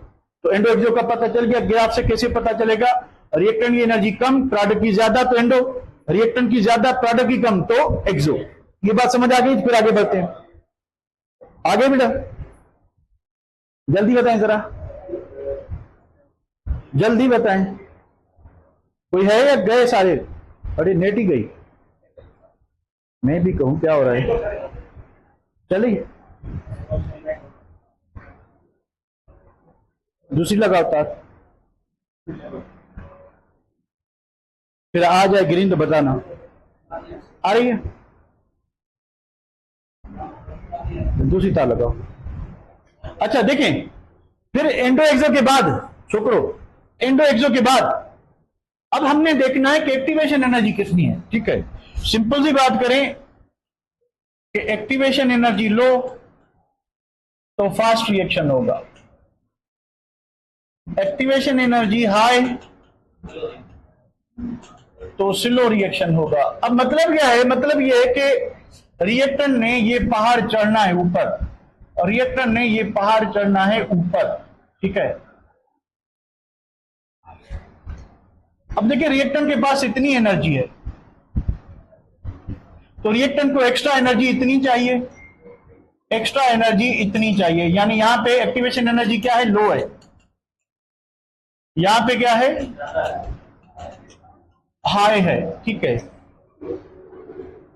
तो एंडो एक्सो का पता चल गया। ग्राफ से कैसे पता चलेगा, रिएक्टेंट की एनर्जी कम, प्रोडक्ट की ज्यादा, तो एंडो, रिएक्टेंट की ज्यादा, प्रोडक्ट की कम, तो एक्सो। ये बात समझ आ गई, फिर आगे बढ़ते हैं। आगे बेटा जल्दी बताएं, जरा जल्दी बताएं, कोई है या गए सारे, अरे नेट ही गई, मैं भी कहूं क्या हो रहा है, चलिए दूसरी लगाओ तार, फिर आ जाए ग्रीन तो बताना, आ रही है, दूसरी तार लगाओ। अच्छा देखें, फिर एंडो एक्सो के बाद, छोकरो एंडो एक्सो के बाद अब हमने देखना है कि एक्टिवेशन एनर्जी कितनी है, ठीक है। सिंपल सी बात करें कि एक्टिवेशन एनर्जी लो तो फास्ट रिएक्शन होगा, एक्टिवेशन एनर्जी हाई तो स्लो रिएक्शन होगा। अब मतलब क्या है, मतलब ये है कि रिएक्टेंट ने ये पहाड़ चढ़ना है ऊपर, और रिएक्टेंट ने ये पहाड़ चढ़ना है ऊपर, ठीक है। अब देखिए रिएक्टेंट के पास इतनी एनर्जी है, तो रिएक्टेंट को एक्स्ट्रा एनर्जी इतनी चाहिए, एक्स्ट्रा एनर्जी इतनी चाहिए, यानी यहां पे एक्टिवेशन एनर्जी क्या है, लो है, यहां पे क्या है, हाई है, ठीक है।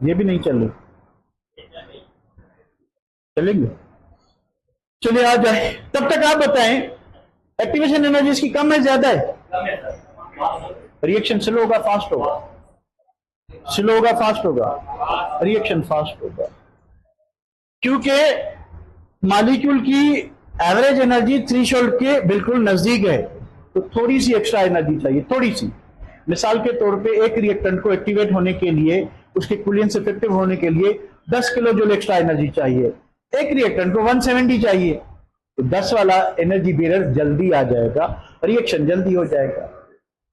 ये भी नहीं चल रही, चलेंगे, चलिए आ जाए। तब तक आप बताएं एक्टिवेशन एनर्जी इसकी कम है ज्यादा है, रिएक्शन स्लो होगा फास्ट होगा? स्लो होगा फास्ट होगा? रिएक्शन फास्ट होगा, क्योंकि मॉलिक्यूल की एवरेज एनर्जी थ्रेशोल्ड के बिल्कुल नजदीक है, तो थोड़ी सी एक्स्ट्रा एनर्जी चाहिए, थोड़ी सी। मिसाल के तौर पे एक रिएक्टेंट को एक्टिवेट होने के लिए, उसके कूलेंस इफेक्टिव होने के लिए 10 किलो जूल एक्स्ट्रा एनर्जी चाहिए। एक रिएक्टेंट को 170 चाहिए, तो 10 वाला एनर्जी बेरर जल्दी आ जाएगा, रिएक्शन जल्दी हो जाएगा।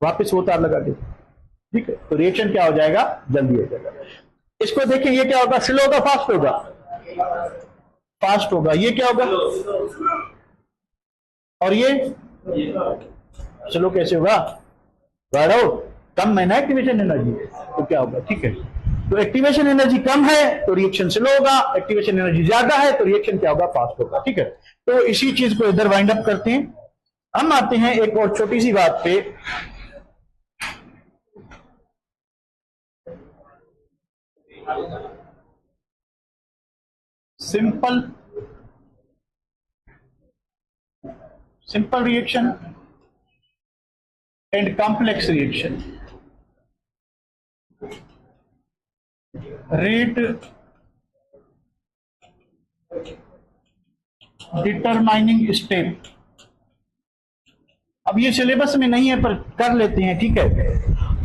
वापस वो तार लगा दे, ठीक है? तो रिएक्शन क्या हो जाएगा? जल्दी हो जाएगा। इसको देखें, ये क्या होगा? स्लो होगा फास्ट होगा? फास्ट होगा। ये क्या होगा? और ये स्लो कैसे होगा? कम है ना एक्टिवेशन एनर्जी, तो क्या होगा? ठीक है, तो एक्टिवेशन एनर्जी कम है तो रिएक्शन स्लो होगा, एक्टिवेशन एनर्जी ज्यादा है तो रिएक्शन क्या होगा? फास्ट होगा। ठीक है, तो इसी चीज को इधर वाइंड अप करते हैं। हम आते हैं एक और छोटी सी बात पे, simple reaction and complex reaction. Rate determining step. अब ये सिलेबस में नहीं है पर कर लेते हैं, ठीक है?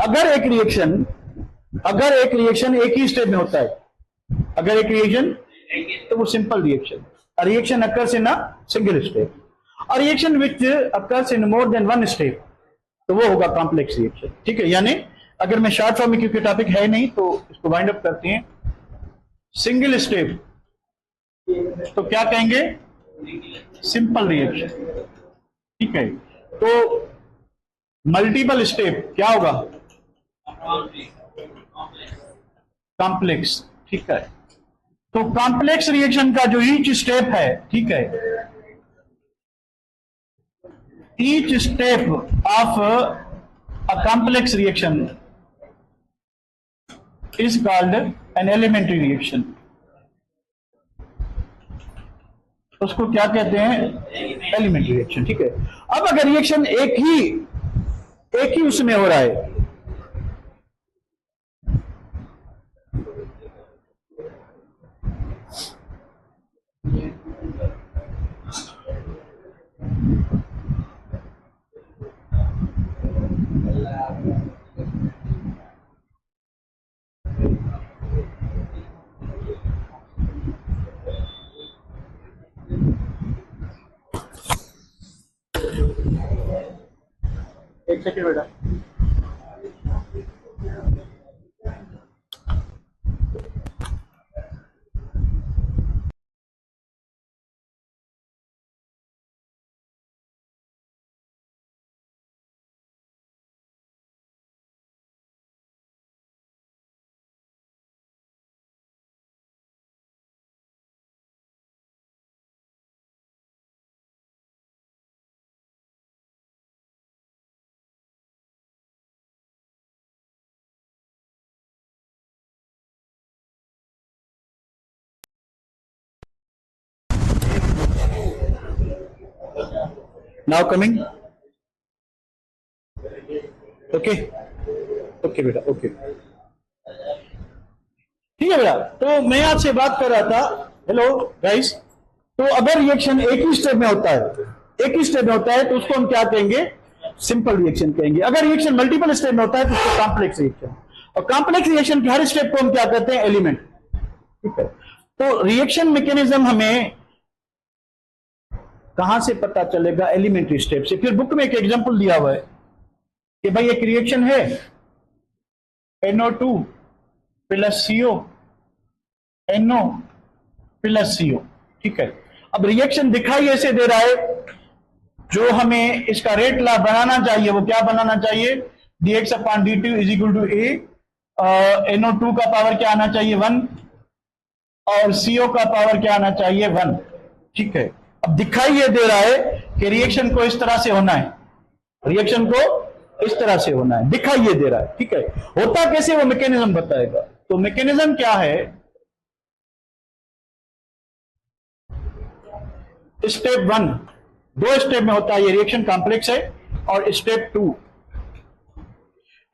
अगर एक रिएक्शन एक ही स्टेप में होता है, अगर एक रिएक्शन, तो वो simple reaction. Reaction occurs in a single step, और reaction which occurs in more than one step, तो वो होगा कॉम्प्लेक्स रिएक्शन। ठीक है, यानी अगर मैं शॉर्ट फॉर्म में, क्योंकि टॉपिक है नहीं, तो इसको वाइंड अप करते हैं। सिंगल स्टेप तो क्या कहेंगे? Simple reaction. ठीक है, तो मल्टीपल स्टेप क्या होगा? कॉम्प्लेक्स। ठीक है, तो कॉम्प्लेक्स रिएक्शन का जो ईच स्टेप है, ठीक है, each step of a complex reaction is called an elementary reaction। उसको क्या कहते हैं? Elementary reaction. ठीक है, अब अगर रिएक्शन एक ही उसमें हो रहा है, एक सेकेंड बेटा, नाउ कमिंग। ओके ओके बेटा, ओके, ठीक है बेटा। तो मैं आपसे बात कर रहा था, हेलो गाइस, तो अगर रिएक्शन एक ही स्टेप में होता है, तो उसको हम क्या कहेंगे? सिंपल रिएक्शन कहेंगे। अगर रिएक्शन मल्टीपल स्टेप में होता है तो उसको कॉम्प्लेक्स रिएक्शन, और कॉम्प्लेक्स रिएक्शन के हर स्टेप को हम क्या कहते हैं? एलिमेंट। ठीक है, तो रिएक्शन मैकेनिज्म हमें कहां से पता चलेगा? एलिमेंट्री स्टेप से। फिर बुक में एक एग्जांपल दिया हुआ है कि भाई एक रिएक्शन है NO2 plus CO, NO plus CO। ठीक है, अब रिएक्शन दिखाई ऐसे दे रहा है, जो हमें इसका रेट ला बनाना चाहिए, वो क्या बनाना चाहिए? dx/dt is equal to A। NO2 का पावर क्या आना चाहिए? 1, और CO का पावर क्या आना चाहिए? 1। ठीक है, अब दिखाई ये दे रहा है कि रिएक्शन को इस तरह से होना है, रिएक्शन को इस तरह से होना है, दिखाई ये दे रहा है। ठीक है, होता कैसे वो मैकेनिज्म बताएगा। तो मैकेनिज्म क्या है? स्टेप 1 2 स्टेप में होता है, ये रिएक्शन कॉम्प्लेक्स है, और स्टेप 2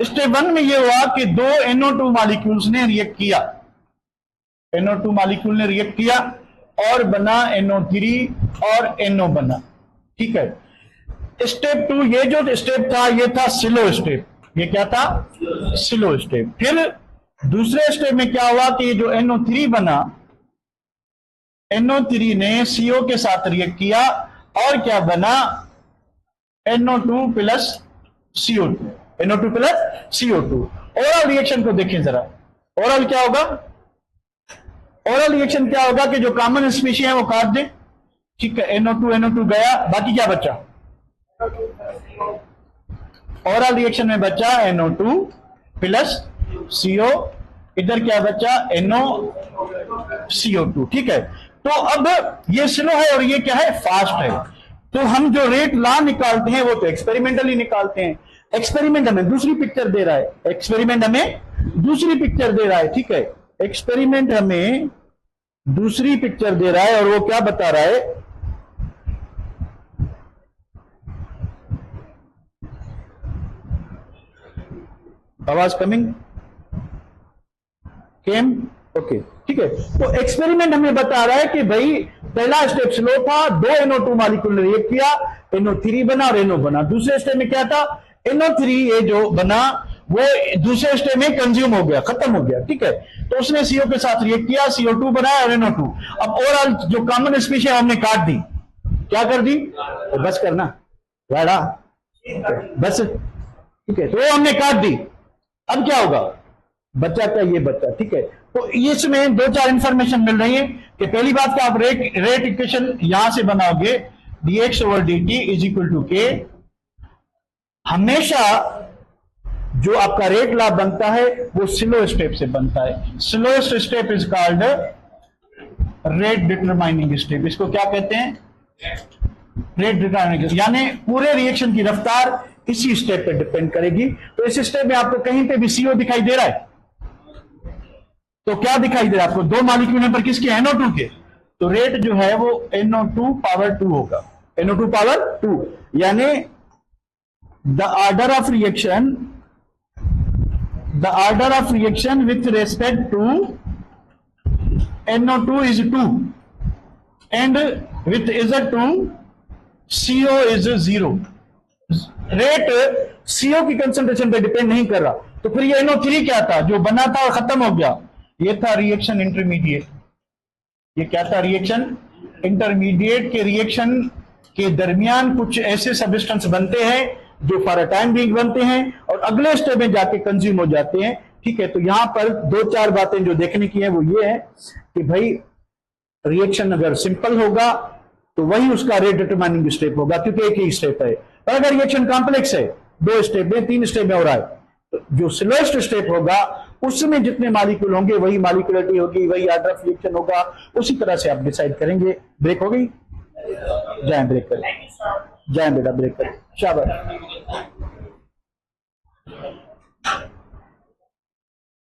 स्टेप 1 में यह हुआ कि दो NO2 मॉलिक्यूल्स ने रिएक्ट किया, NO2 मॉलिक्यूल ने रिएक्ट किया और बना NO3 और NO बना। ठीक है। स्टेप 2, ये जो स्टेप था ये था स्लो स्टेप। ये क्या था? Slow step. फिर दूसरे स्टेप में क्या हुआ कि ये जो NO3 बना, NO3 ने CO के साथ रिएक्ट किया और क्या बना? NO2 plus CO2, NO2 plus CO2। Overall reaction को देखें जरा। ओवरऑल क्या होगा? ओवरऑल रिएक्शन क्या होगा कि जो कॉमन स्पीशीज है वो काट दें। ठीक है, NO2 गया, बाकी क्या बचा? ओवरऑल रिएक्शन में बचा NO2 प्लस CO, इधर क्या बचा? NOCO2। ठीक है। तो अब ये स्लो है और ये क्या है? फास्ट है। तो हम जो रेट लॉ निकालते हैं वो तो एक्सपेरिमेंटली निकालते हैं। एक्सपेरिमेंट हमें दूसरी पिक्चर दे रहा है, एक्सपेरिमेंट हमें दूसरी पिक्चर दे रहा है। ठीक है, एक्सपेरिमेंट हमें दूसरी पिक्चर दे रहा है और वो क्या बता रहा है? आवाज कमिंग केम? ओके, ठीक है। तो एक्सपेरिमेंट हमें बता रहा है कि भाई पहला स्टेप स्लो था, दो NO2 मॉलिक्यूल ने रिएक्ट किया, NO3 बना और NO बना। दूसरे स्टेप में क्या था? NO3 ये जो बना वो दूसरे स्टेप में कंज्यूम हो गया, खत्म हो गया। ठीक है, तो उसने CO के साथ रिएक्ट किया, CO2 बनाया और NO2। अब ओवरऑल जो कॉमन स्पीशीज हमने काट दी। क्या कर दी? तो बस करना वाड़ा, बस। ठीक है, तो वो हमने काट दी। अब क्या होगा? बच्चा क्या? ये बच्चा। ठीक है, तो इसमें दो चार इंफॉर्मेशन मिल रही है कि पहली बात कि आप रेट इक्वेशन यहां से बनाओगे, dx/dt इज इक्वल टू के। हमेशा जो आपका रेट लॉ बनता है वो स्लो स्टेप से बनता है। Slowest step is called rate determining step. इसको क्या कहते हैं? रेट डिटरमाइनिंग, यानी पूरे रिएक्शन की रफ्तार इसी स्टेप पे डिपेंड करेगी। तो इस स्टेप में आपको कहीं पे भी CO दिखाई दे रहा है तो क्या दिखाई दे रहा है आपको? दो मॉलिक्यूल पर किसके? NO2 के। तो रेट जो है वो NO2 पावर 2 होगा, NO2 पावर 2। यानी the order of reaction with respect to NO2 is 2 and with Z2 CO is 0। Rate CO की कंसंट्रेशन पे डिपेंड नहीं कर रहा। तो फिर ये NO3 क्या था? जो बना था और खत्म हो गया, ये था रिएक्शन इंटरमीडिएट। ये क्या था? Reaction intermediate. के रिएक्शन के दरमियान कुछ ऐसे सब्सटेंस बनते हैं जो फॉर अ टाइम बीइंग बनते हैं और अगले स्टेप में जाके कंज्यूम हो जाते हैं। ठीक है, तो यहां पर दो चार बातें जो देखने की है वो ये है कि भाई रिएक्शन अगर सिंपल होगा तो वही उसका रेट डिटरमाइनिंग स्टेप होगा, क्योंकि एक ही स्टेप है। पर अगर रिएक्शन कॉम्प्लेक्स है, 2 स्टेप में 3 स्टेप में हो रहा है, तो जो स्लोएस्ट स्टेप होगा उसमें जितने मॉलिक्यूल होंगे वही मॉलिक्यूलरिटी होगी, वही ऑर्डर ऑफ रिएक्शन होगा। उसी तरह से आप डिसाइड करेंगे। ब्रेक हो गई? जाए ब्रेक करें, जाए बेटा ब्रेक करें। शाबाश।